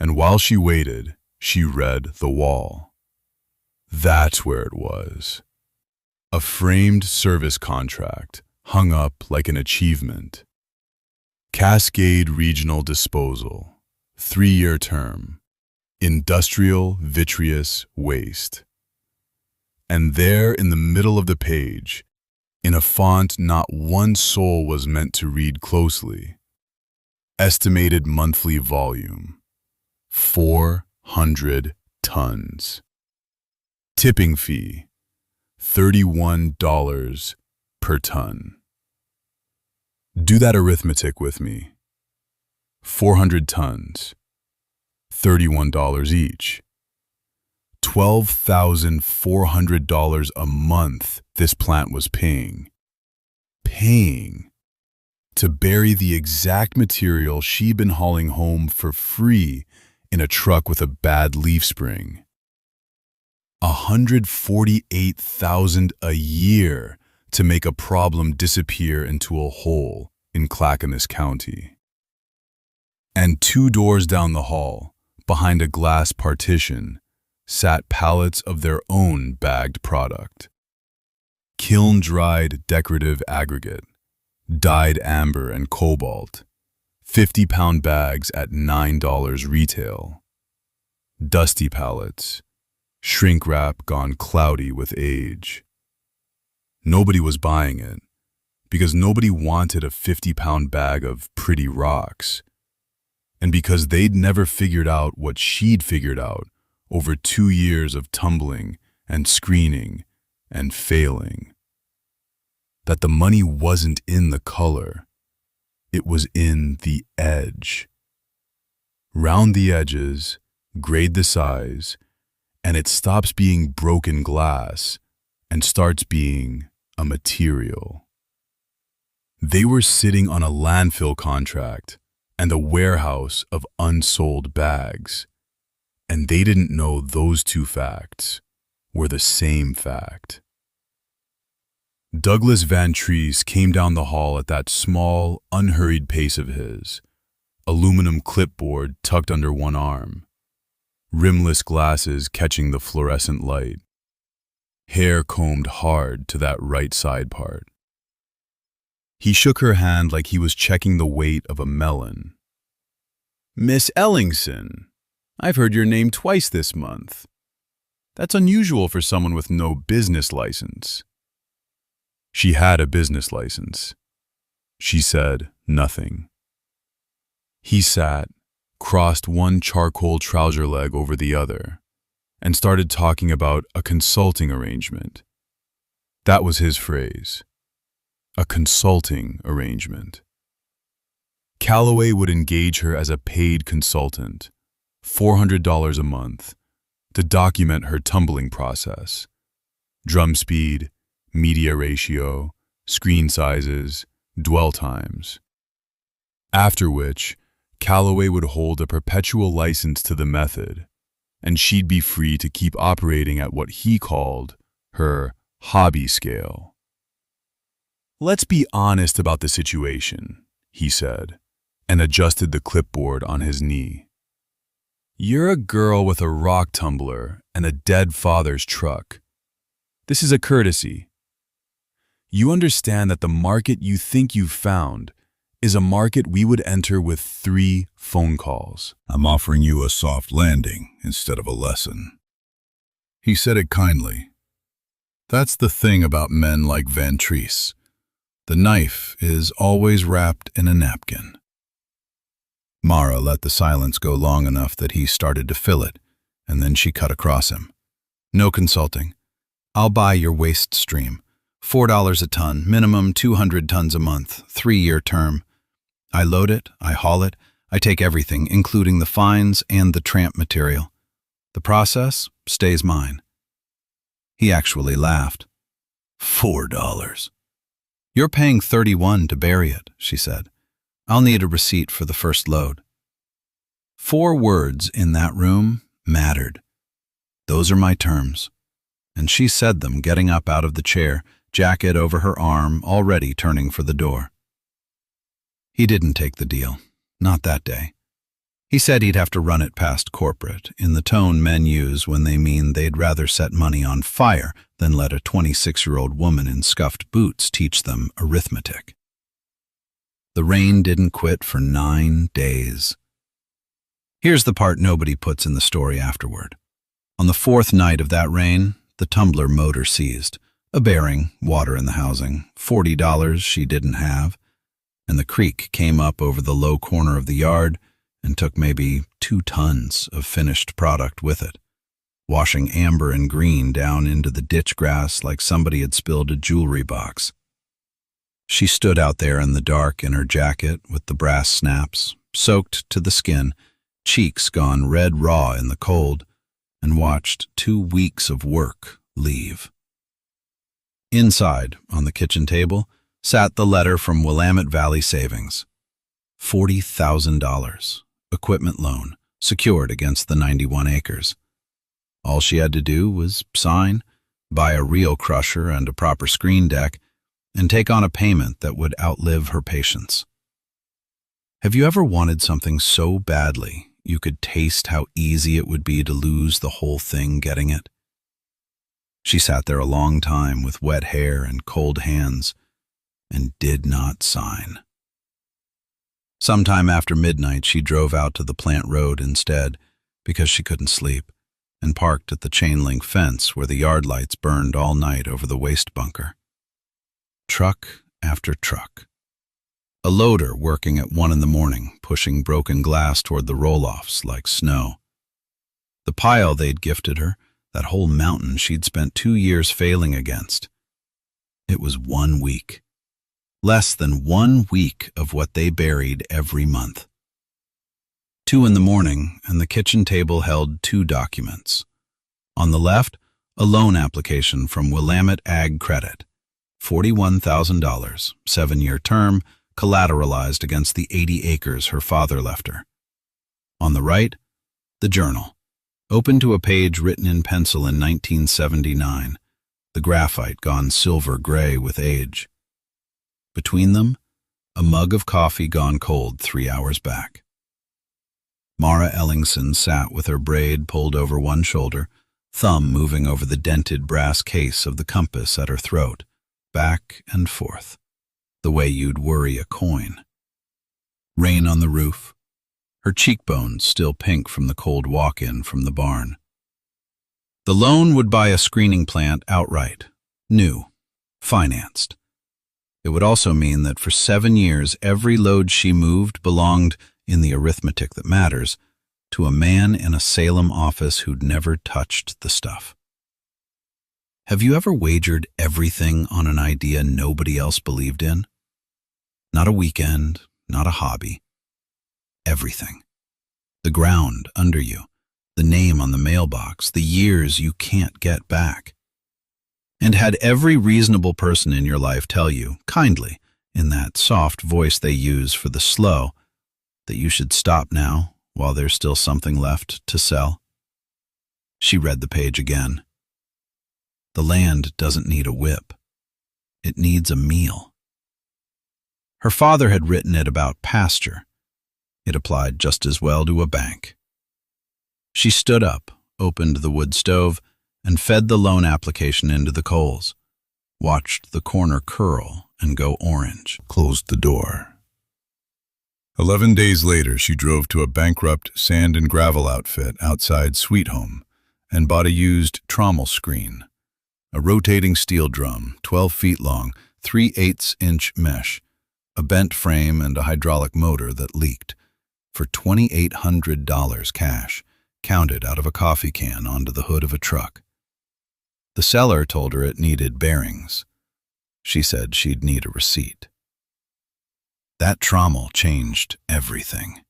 And while she waited, she read the wall. That's where it was. A framed service contract hung up like an achievement. Cascade Regional Disposal, 3-year term, industrial vitreous waste. And there in the middle of the page, in a font not one soul was meant to read closely, estimated monthly volume, 400 tons. Tipping fee, $31 per ton. Do that arithmetic with me. 400 tons, $31 each. $12,400 a month this plant was paying to bury the exact material she'd been hauling home for free in a truck with a bad leaf spring. $148,000 a year to make a problem disappear into a hole in Clackamas County. And 2 doors down the hall, behind a glass partition, sat pallets of their own bagged product. Kiln-dried decorative aggregate, dyed amber and cobalt, 50-pound bags at $9 retail. Dusty pallets, shrink wrap gone cloudy with age. Nobody was buying it, because nobody wanted a 50-pound bag of pretty rocks, and because they'd never figured out what she'd figured out over 2 years of tumbling and screening and failing. That the money wasn't in the color, it was in the edge. Round the edges, grade the size, and it stops being broken glass and starts being a material. They were sitting on a landfill contract and a warehouse of unsold bags. And they didn't know those 2 facts were the same fact. Douglas Van Treese came down the hall at that small, unhurried pace of his, aluminum clipboard tucked under one arm, rimless glasses catching the fluorescent light, hair combed hard to that right side part. He shook her hand like he was checking the weight of a melon. "Miss Ellingson, I've heard your name twice this month. That's unusual for someone with no business license." She had a business license. She said nothing. He sat, crossed one charcoal trouser leg over the other, and started talking about a consulting arrangement That was his phrase. A consulting arrangement. Calloway would engage her as a paid consultant, $400 a month, to document her tumbling process. Drum speed, media ratio, screen sizes, dwell times. After which, Calloway would hold a perpetual license to the method, and she'd be free to keep operating at what he called her hobby scale. "Let's be honest about the situation," he said, and adjusted the clipboard on his knee. "You're a girl with a rock tumbler and a dead father's truck. This is a courtesy. You understand that the market you think you've found is a market we would enter with 3 phone calls." I'm offering you a soft landing instead of a lesson. He said it kindly. That's the thing about men like Van Treese. The knife is always wrapped in a napkin. Mara let the silence go long enough that he started to fill it, and then she cut across him. "No consulting. I'll buy your waste stream. $4 a ton, minimum 200 tons a month, 3-year term. I load it, I haul it, I take everything, including the fines and the tramp material. The process stays mine." He actually laughed. $4. "You're paying $31 to bury it," she said. "I'll need a receipt for the first load." 4 words in that room mattered. "Those are my terms." And she said them, getting up out of the chair, jacket over her arm, already turning for the door. He didn't take the deal. Not that day. He said he'd have to run it past corporate, in the tone men use when they mean they'd rather set money on fire than let a 26-year-old woman in scuffed boots teach them arithmetic. The rain didn't quit for 9 days. Here's the part nobody puts in the story afterward. On the 4th night of that rain, the tumbler motor seized. A bearing, water in the housing, $40 she didn't have, and the creek came up over the low corner of the yard and took maybe 2 tons of finished product with it, washing amber and green down into the ditch grass like somebody had spilled a jewelry box. She stood out there in the dark in her jacket with the brass snaps, soaked to the skin, cheeks gone red raw in the cold, and watched 2 weeks of work leave. Inside, on the kitchen table, sat the letter from Willamette Valley Savings. $40,000, equipment loan, secured against the 91 acres. All she had to do was sign, buy a reel crusher and a proper screen deck, and take on a payment that would outlive her patience. Have you ever wanted something so badly you could taste how easy it would be to lose the whole thing getting it? She sat there a long time with wet hair and cold hands and did not sign. Sometime after midnight, she drove out to the plant road instead because she couldn't sleep and parked at the chain-link fence where the yard lights burned all night over the waste bunker. Truck after truck. A loader working at 1 in the morning, pushing broken glass toward the roll-offs like snow. The pile they'd gifted her, that whole mountain she'd spent 2 years failing against. It was 1 week. Less than 1 week of what they buried every month. 2 in the morning, and the kitchen table held 2 documents. On the left, a loan application from Willamette Ag Credit. $41,000, 7-year term, collateralized against the 80 acres her father left her. On the right, the journal, open to a page written in pencil in 1979, the graphite gone silver-gray with age. Between them, a mug of coffee gone cold 3 hours back. Mara Ellingson sat with her braid pulled over one shoulder, thumb moving over the dented brass case of the compass at her throat, back and forth, the way you'd worry a coin. Rain on the roof, her cheekbones still pink from the cold walk-in from the barn. The loan would buy a screening plant outright, new, financed. It would also mean that for 7 years every load she moved belonged, in the arithmetic that matters, to a man in a Salem office who'd never touched the stuff. Have you ever wagered everything on an idea nobody else believed in? Not a weekend, not a hobby. Everything. The ground under you, the name on the mailbox, the years you can't get back. And had every reasonable person in your life tell you, kindly, in that soft voice they use for the slow, that you should stop now while there's still something left to sell? She read the page again. The land doesn't need a whip. It needs a meal. Her father had written it about pasture. It applied just as well to a bank. She stood up, opened the wood stove, and fed the loan application into the coals, watched the corner curl and go orange, Closed the door. 11 days later, she drove to a bankrupt sand and gravel outfit outside Sweet Home and bought a used trommel screen, a rotating steel drum, 12 feet long, 3/8-inch mesh, a bent frame, and a hydraulic motor that leaked, for $2,800 cash, counted out of a coffee can onto the hood of a truck. The seller told her it needed bearings. She said she'd need a receipt. That trommel changed everything.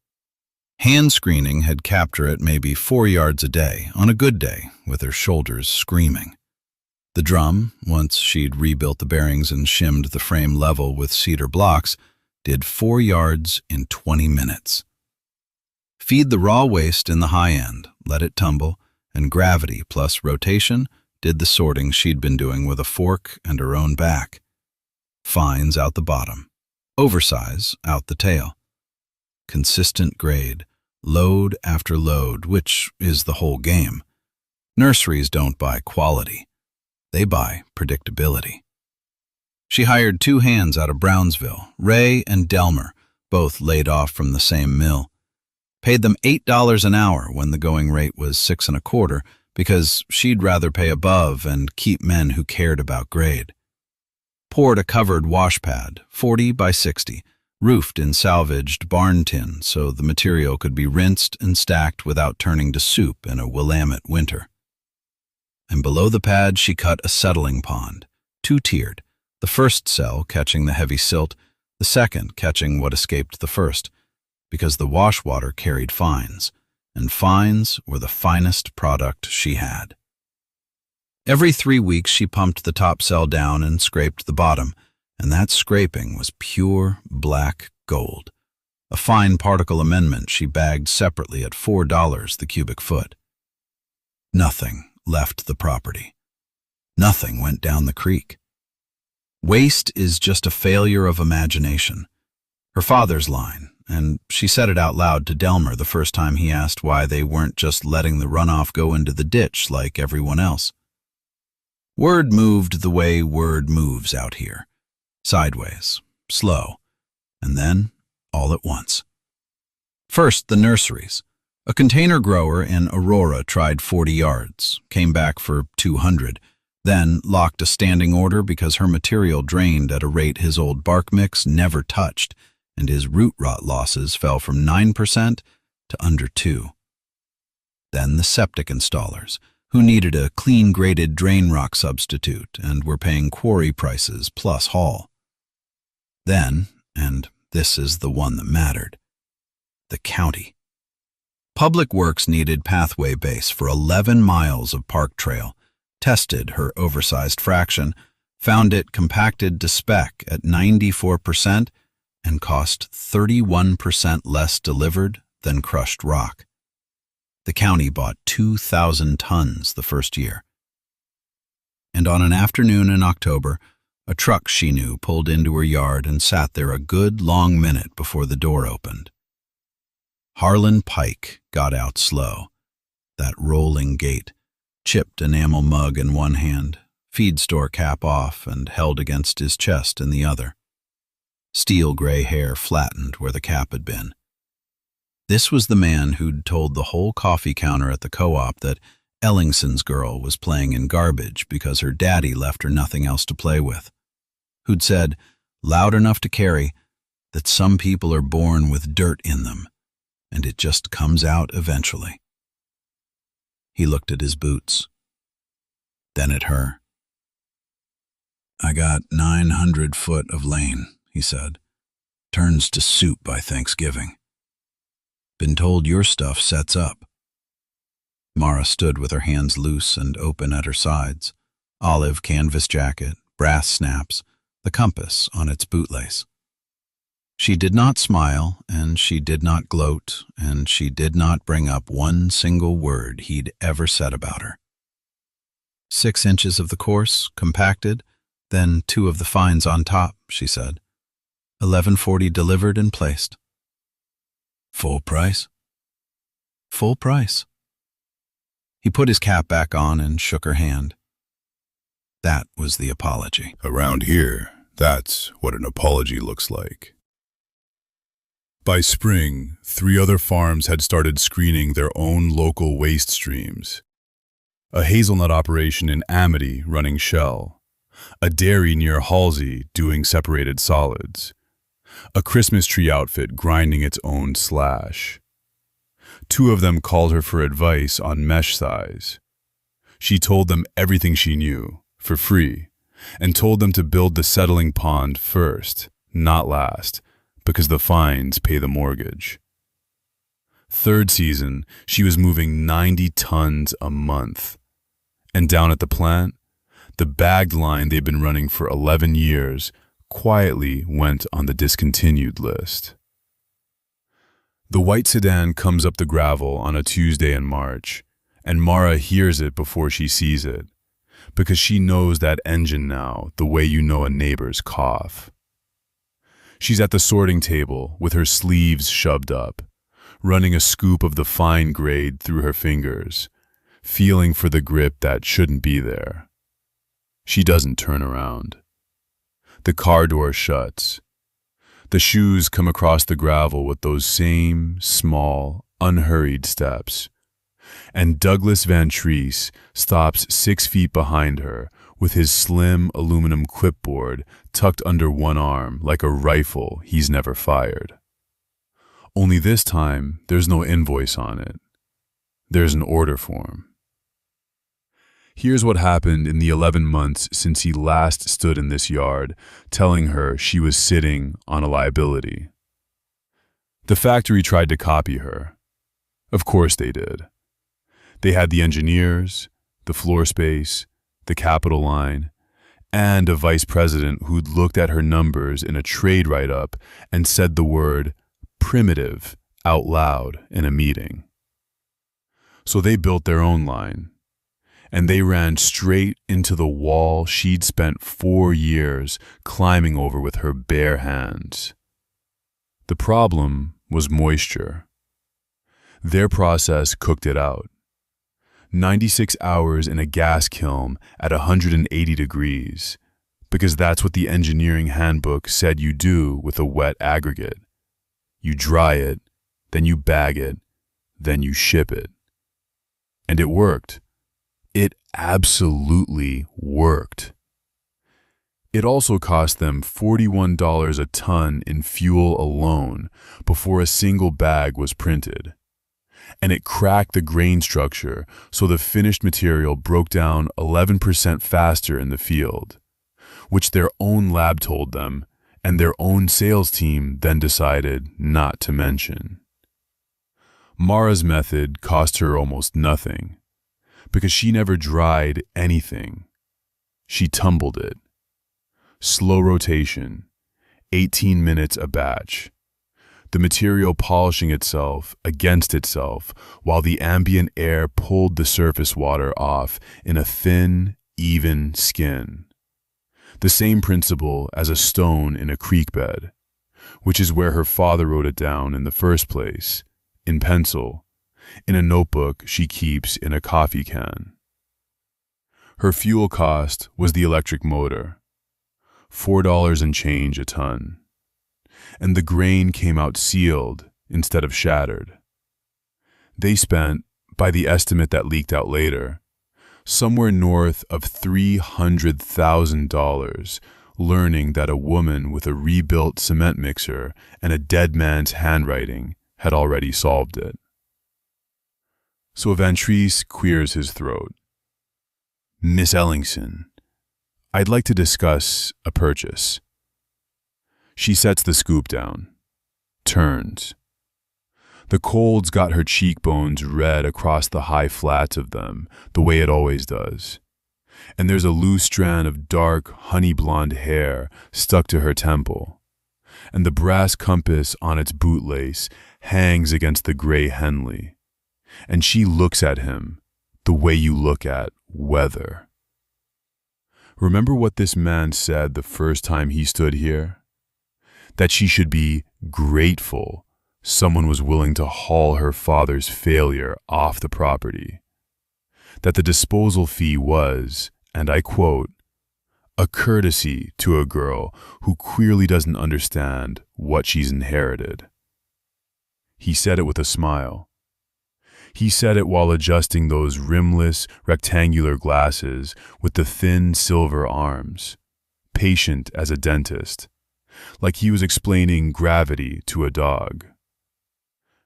Hand screening had capped her at maybe 4 yards a day, on a good day, with her shoulders screaming. The drum, once she'd rebuilt the bearings and shimmed the frame level with cedar blocks, did 4 yards in 20 minutes. Feed the raw waste in the high end, let it tumble, and gravity plus rotation did the sorting she'd been doing with a fork and her own back. Fines out the bottom, oversize out the tail. Consistent grade, load after load, which is the whole game. Nurseries don't buy quality. They buy predictability. She hired 2 hands out of Brownsville, Ray and Delmer, both laid off from the same mill. Paid them $8 an hour when the going rate was 6 1/4, because she'd rather pay above and keep men who cared about grade. Poured a covered wash pad, 40 by 60, roofed in salvaged barn tin so the material could be rinsed and stacked without turning to soup in a Willamette winter. And below the pad she cut a settling pond, 2-tiered, the first cell catching the heavy silt, the second catching what escaped the first, because the wash water carried fines, and fines were the finest product she had. Every 3 weeks she pumped the top cell down and scraped the bottom, and that scraping was pure black gold. A fine particle amendment she bagged separately at $4 the cubic foot. Nothing left the property. Nothing went down the creek. Waste is just a failure of imagination. Her father's line, and she said it out loud to Delmer the first time he asked why they weren't just letting the runoff go into the ditch like everyone else. Word moved the way word moves out here. Sideways, slow, and then all at once. First, the nurseries. A container grower in Aurora tried 40 yards, came back for 200, then locked a standing order because her material drained at a rate his old bark mix never touched, and his root rot losses fell from 9% to under 2%. Then the septic installers, who needed a clean-graded drain rock substitute and were paying quarry prices plus haul. Then, and this is the one that mattered, the county. Public Works needed pathway base for 11 miles of park trail, tested her oversized fraction, found it compacted to spec at 94%, and cost 31% less delivered than crushed rock. The county bought 2,000 tons the first year. And on an afternoon in October, a truck she knew pulled into her yard and sat there a good long minute before the door opened. Harlan Pike got out slow, that rolling gait, chipped enamel mug in one hand, feed store cap off and held against his chest in the other. Steel gray hair flattened where the cap had been. This was the man who'd told the whole coffee counter at the co-op that Ellingson's girl was playing in garbage because her daddy left her nothing else to play with. Who'd said, loud enough to carry, that some people are born with dirt in them, and it just comes out eventually. He looked at his boots, then at her. I got 900 foot of lane, he said. Turns to soup by Thanksgiving. Been told your stuff sets up. Mara stood with her hands loose and open at her sides, olive canvas jacket, brass snaps, the compass on its bootlace. She did not smile, and she did not gloat, and she did not bring up one single word he'd ever said about her. 6 inches of the course, compacted, then 2 of the fines on top, she said. 1140 delivered and placed. Full price? Full price. He put his cap back on and shook her hand. That was the apology. Around here, that's what an apology looks like. By spring, 3 other farms had started screening their own local waste streams. A hazelnut operation in Amity running shell, a dairy near Halsey doing separated solids, a Christmas tree outfit grinding its own slash. 2 of them called her for advice on mesh size. She told them everything she knew, for free, and told them to build the settling pond first, not last, because the fines pay the mortgage. 3rd season, she was moving 90 tons a month. And down at the plant, the bagged line they'd been running for 11 years quietly went on the discontinued list. The white sedan comes up the gravel on a Tuesday in March, and Mara hears it before she sees it, because she knows that engine now the way you know a neighbor's cough. She's at the sorting table with her sleeves shoved up, running a scoop of the fine grade through her fingers, feeling for the grip that shouldn't be there. She doesn't turn around. The car door shuts. The shoes come across the gravel with those same small, unhurried steps. And Douglas Van Treese stops 6 feet behind her with his slim aluminum clipboard tucked under one arm like a rifle he's never fired. Only this time, there's no invoice on it. There's an order form. Here's what happened in the 11 months since he last stood in this yard, telling her she was sitting on a liability. The factory tried to copy her. Of course they did. They had the engineers, the floor space, the capital line, and a vice president who'd looked at her numbers in a trade write-up and said the word primitive out loud in a meeting. So they built their own line, and they ran straight into the wall she'd spent 4 years climbing over with her bare hands. The problem was moisture. Their process cooked it out. 96 hours in a gas kiln at 180 degrees, because that's what the engineering handbook said you do with a wet aggregate. You dry it, then you bag it, then you ship it. And it worked. It absolutely worked. It also cost them $41 a ton in fuel alone before a single bag was printed. And it cracked the grain structure so the finished material broke down 11% faster in the field, which their own lab told them, and their own sales team then decided not to mention. Mara's method cost her almost nothing, because she never dried anything. She tumbled it. Slow rotation, 18 minutes a batch. The material polishing itself against itself while the ambient air pulled the surface water off in a thin, even skin. The same principle as a stone in a creek bed, which is where her father wrote it down in the first place, in pencil, in a notebook she keeps in a coffee can. Her fuel cost was the electric motor, $4 and change a ton. And the grain came out sealed instead of shattered. They spent, by the estimate that leaked out later, somewhere north of $300,000 learning that a woman with a rebuilt cement mixer and a dead man's handwriting had already solved it. So Van Treese clears his throat. Miss Ellingson, I'd like to discuss a purchase. She sets the scoop down, turns. The cold's got her cheekbones red across the high flats of them, the way it always does. And there's a loose strand of dark, honey blonde hair stuck to her temple. And the brass compass on its bootlace hangs against the gray Henley. And she looks at him the way you look at weather. Remember what this man said the first time he stood here? That she should be grateful someone was willing to haul her father's failure off the property. That the disposal fee was, and I quote, a courtesy to a girl who clearly doesn't understand what she's inherited. He said it with a smile. He said it while adjusting those rimless, rectangular glasses with the thin silver arms, patient as a dentist, like he was explaining gravity to a dog.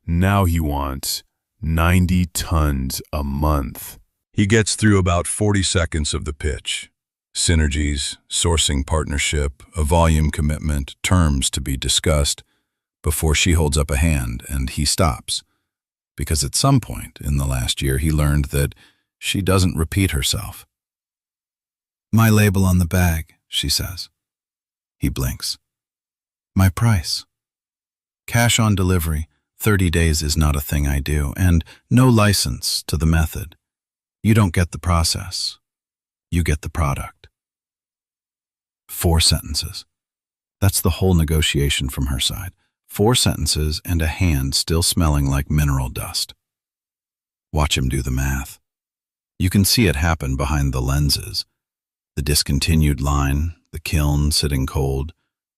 Now he wants 90 tons a month. He gets through about 40 seconds of the pitch. Synergies, sourcing partnership, a volume commitment, terms to be discussed, before she holds up a hand and he stops. Because at some point in the last year he learned that she doesn't repeat herself. My label on the bag, she says. He blinks. My price. Cash on delivery, 30 days is not a thing I do, and no license to the method. You don't get the process. You get the product. 4 sentences. That's the whole negotiation from her side. 4 sentences and a hand still smelling like mineral dust. Watch him do the math. You can see it happen behind the lenses. The discontinued line, the kiln sitting cold,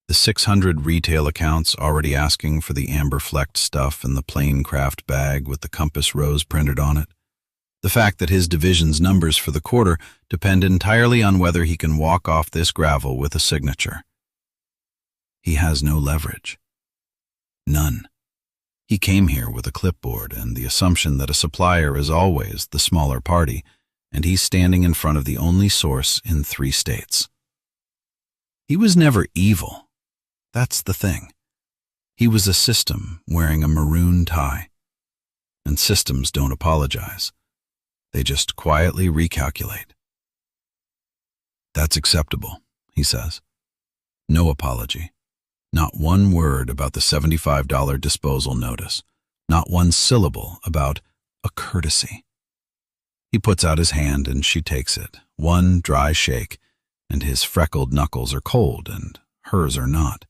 the 600 retail accounts already asking for the amber-flecked stuff in the plain craft bag with the compass rose printed on it. The fact that his division's numbers for the quarter depend entirely on whether he can walk off this gravel with a signature. He has no leverage. None. He came here with a clipboard and the assumption that a supplier is always the smaller party, and he's standing in front of the only source in 3 states. He was never evil. That's the thing. He was a system wearing a maroon tie. And systems don't apologize. They just quietly recalculate. That's acceptable, he says. No apology. Not one word about the $75 disposal notice. Not one syllable about a courtesy. He puts out his hand and she takes it. One dry shake, and his freckled knuckles are cold and hers are not.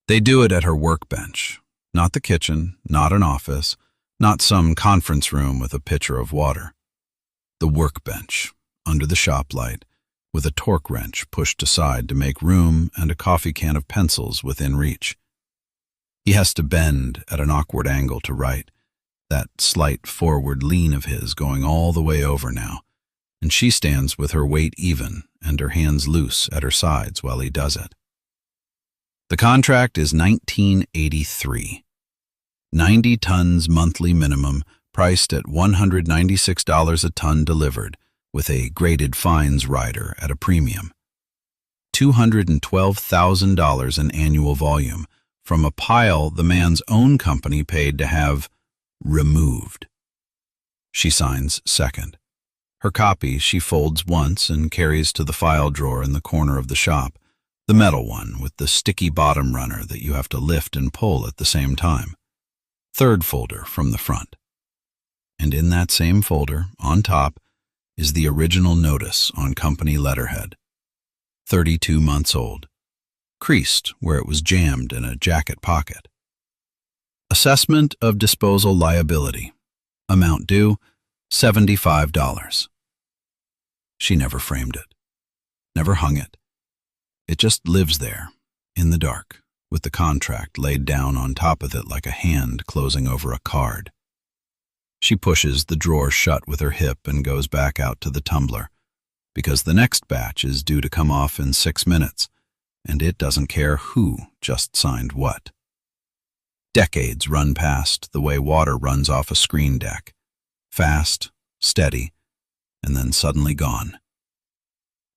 They do it at her workbench. Not the kitchen, not an office, not some conference room with a pitcher of water. The workbench, under the shop light, with a torque wrench pushed aside to make room and a coffee can of pencils within reach. He has to bend at an awkward angle to write, that slight forward lean of his going all the way over now, and she stands with her weight even and her hands loose at her sides while he does it. The contract is $19.83. 90 tons monthly minimum, priced at $196 a ton delivered, with a graded fines rider at a premium. $212,000 in annual volume, from a pile the man's own company paid to have removed. She signs second. Her copy she folds once and carries to the file drawer in the corner of the shop, the metal one with the sticky bottom runner that you have to lift and pull at the same time. Third folder from the front. And in that same folder, on top, is the original notice on company letterhead. 32 months old. Creased where it was jammed in a jacket pocket. Assessment of disposal liability. Amount due, $75. She never framed it. Never hung it. It just lives there, in the dark, with the contract laid down on top of it like a hand closing over a card. She pushes the drawer shut with her hip and goes back out to the tumbler, because the next batch is due to come off in 6 minutes, and it doesn't care who just signed what. Decades run past the way water runs off a screen deck, fast, steady, and then suddenly gone.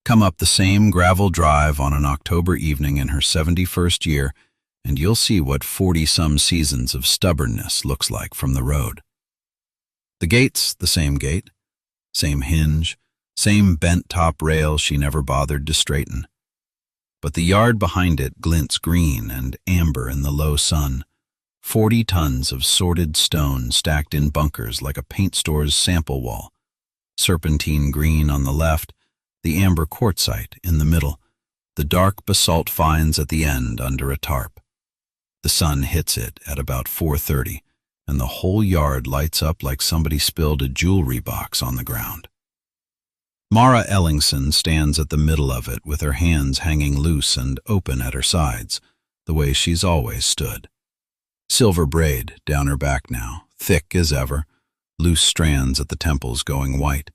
Come up the same gravel drive on an October evening in her 71st year, and you'll see what 40-some seasons of stubbornness looks like from the road. The gate's the same gate, same hinge, same bent-top rail she never bothered to straighten. But the yard behind it glints green and amber in the low sun, 40 tons of sorted stone stacked in bunkers like a paint store's sample wall, serpentine green on the left, the amber quartzite in the middle, the dark basalt fines at the end under a tarp. The sun hits it at about 4:30, and the whole yard lights up like somebody spilled a jewelry box on the ground. Mara Ellingson stands at the middle of it with her hands hanging loose and open at her sides, the way she's always stood. Silver braid down her back now, thick as ever, loose strands at the temples going white.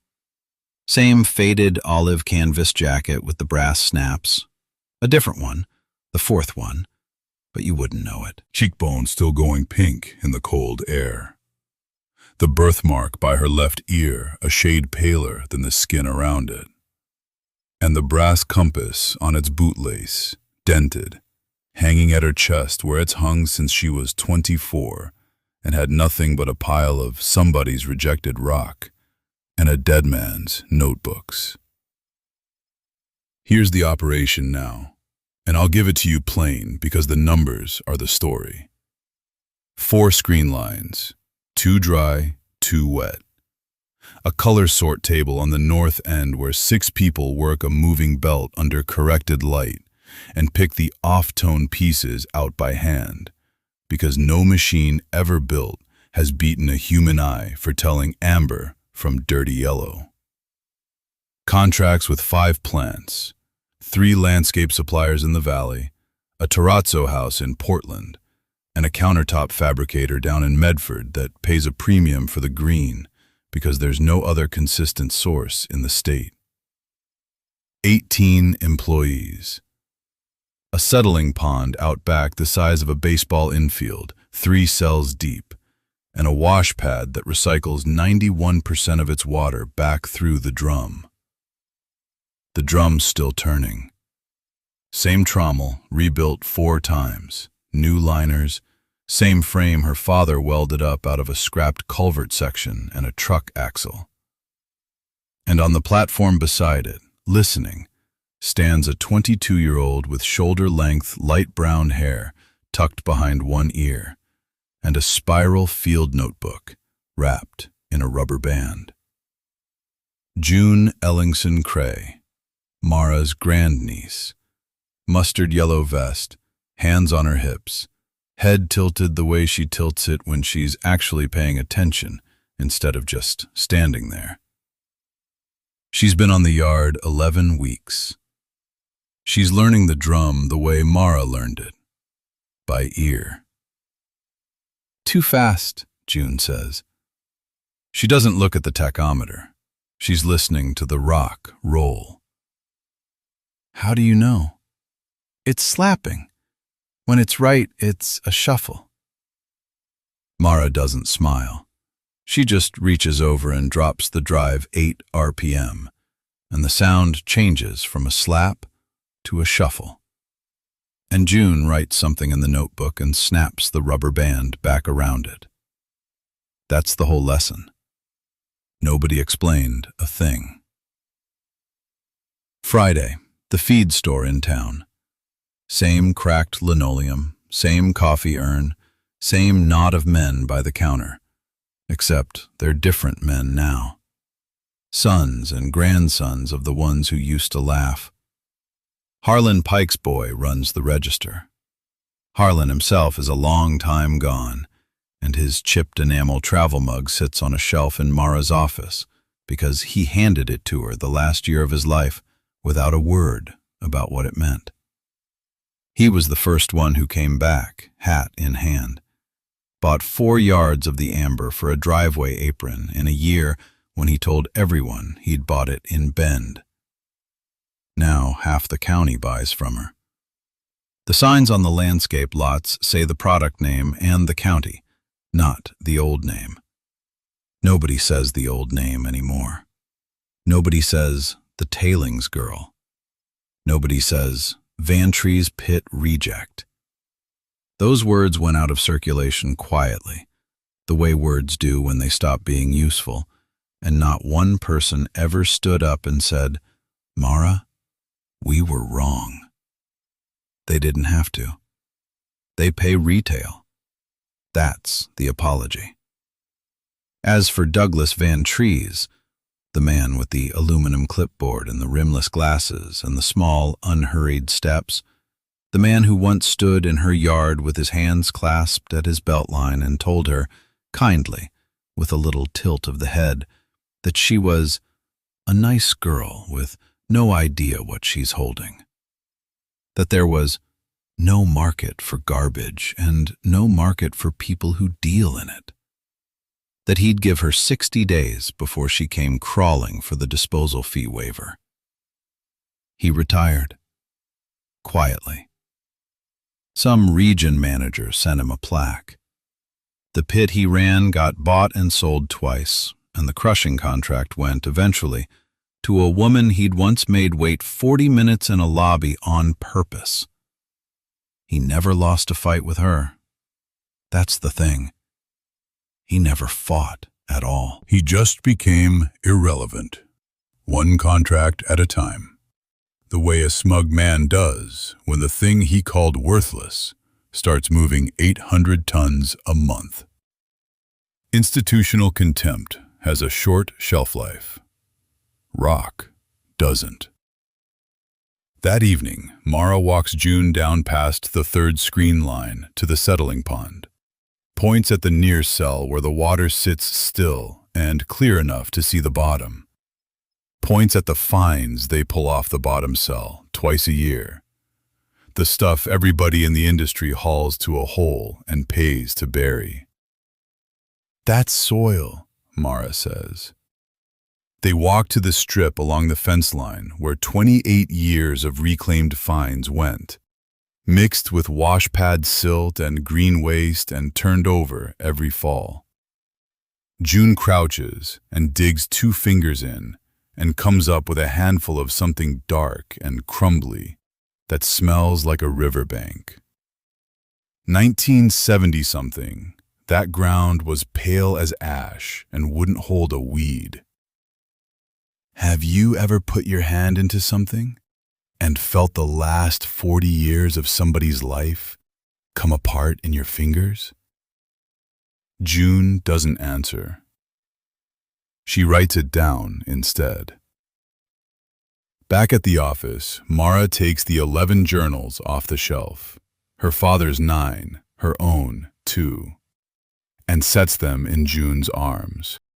Same faded olive canvas jacket with the brass snaps. A different one, the fourth one, but you wouldn't know it. Cheekbones still going pink in the cold air. The birthmark by her left ear a shade paler than the skin around it. And the brass compass on its bootlace, dented, hanging at her chest where it's hung since she was 24 and had nothing but a pile of somebody's rejected rock and a dead man's notebooks. Here's the operation now, and I'll give it to you plain because the numbers are the story. 4 screen lines, 2 dry, 2 wet. A color sort table on the north end where 6 people work a moving belt under corrected light and pick the off-tone pieces out by hand, because no machine ever built has beaten a human eye for telling amber from dirty yellow. Contracts with 5 plants, 3 landscape suppliers in the valley, a terrazzo house in Portland, and a countertop fabricator down in Medford that pays a premium for the green because there's no other consistent source in the state. 18 employees. A settling pond out back the size of a baseball infield, 3 cells deep, and a wash pad that recycles 91% of its water back through the drum. The drum's still turning. Same trommel, rebuilt 4 times. New liners, same frame her father welded up out of a scrapped culvert section and a truck axle. And on the platform beside it, listening, stands a 22-year-old with shoulder-length light brown hair tucked behind one ear and a spiral field notebook wrapped in a rubber band. June Ellingson Cray, Mara's grandniece, mustard yellow vest, hands on her hips, head tilted the way she tilts it when she's actually paying attention instead of just standing there. She's been on the yard 11 weeks. She's learning the drum the way Mara learned it, by ear. Too fast, June says. She doesn't look at the tachometer. She's listening to the rock roll. How do you know? It's slapping. When it's right, it's a shuffle. Mara doesn't smile. She just reaches over and drops the drive 8 RPM, and the sound changes from a slap to a shuffle. And June writes something in the notebook and snaps the rubber band back around it. That's the whole lesson. Nobody explained a thing. Friday, the feed store in town. Same cracked linoleum, same coffee urn, same knot of men by the counter. Except they're different men now. Sons and grandsons of the ones who used to laugh. Harlan Pike's boy runs the register. Harlan himself is a long time gone, and his chipped enamel travel mug sits on a shelf in Mara's office because he handed it to her the last year of his life without a word about what it meant. He was the first one who came back, hat in hand. Bought 4 yards of the amber for a driveway apron in a year when he told everyone he'd bought it in Bend. Now half the county buys from her. The signs on the landscape lots say the product name and the county, not the old name. Nobody says the old name anymore. Nobody says the tailings girl Nobody says, Vantree's pit reject. Those words went out of circulation quietly, the way words do when they stop being useful, and not one person ever stood up and said, Mara, we were wrong. They didn't have to. They pay retail. That's the apology. As for Douglas Vantree's, the man with the aluminum clipboard and the rimless glasses and the small, unhurried steps, the man who once stood in her yard with his hands clasped at his belt line and told her, kindly, with a little tilt of the head, that she was a nice girl with no idea what she's holding. That there was no market for garbage and no market for people who deal in it. That he'd give her 60 days before she came crawling for the disposal fee waiver. He retired. Quietly. Some region manager sent him a plaque. The pit he ran got bought and sold twice, and the crushing contract went, eventually, to a woman he'd once made wait 40 minutes in a lobby on purpose. He never lost a fight with her. That's the thing. He never fought at all. He just became irrelevant, one contract at a time, the way a smug man does when the thing he called worthless starts moving 800 tons a month. Institutional contempt has a short shelf life. Rock doesn't. That evening, Mara walks June down past the third screen line to the settling pond, points at the near cell where the water sits still and clear enough to see the bottom, points at the fines they pull off the bottom cell twice a year, the stuff everybody in the industry hauls to a hole and pays to bury. That's soil, Mara says. They walk to the strip along the fence line where 28 years of reclaimed fines went, mixed with washpad silt and green waste and turned over every fall. June crouches and digs 2 fingers in and comes up with a handful of something dark and crumbly that smells like a riverbank. 1970-something, that ground was pale as ash and wouldn't hold a weed. Have you ever put your hand into something and felt the last 40 years of somebody's life come apart in your fingers? June doesn't answer. She writes it down instead. Back at the office, Mara takes the 11 journals off the shelf, her father's 9, her own 2, and sets them in June's arms.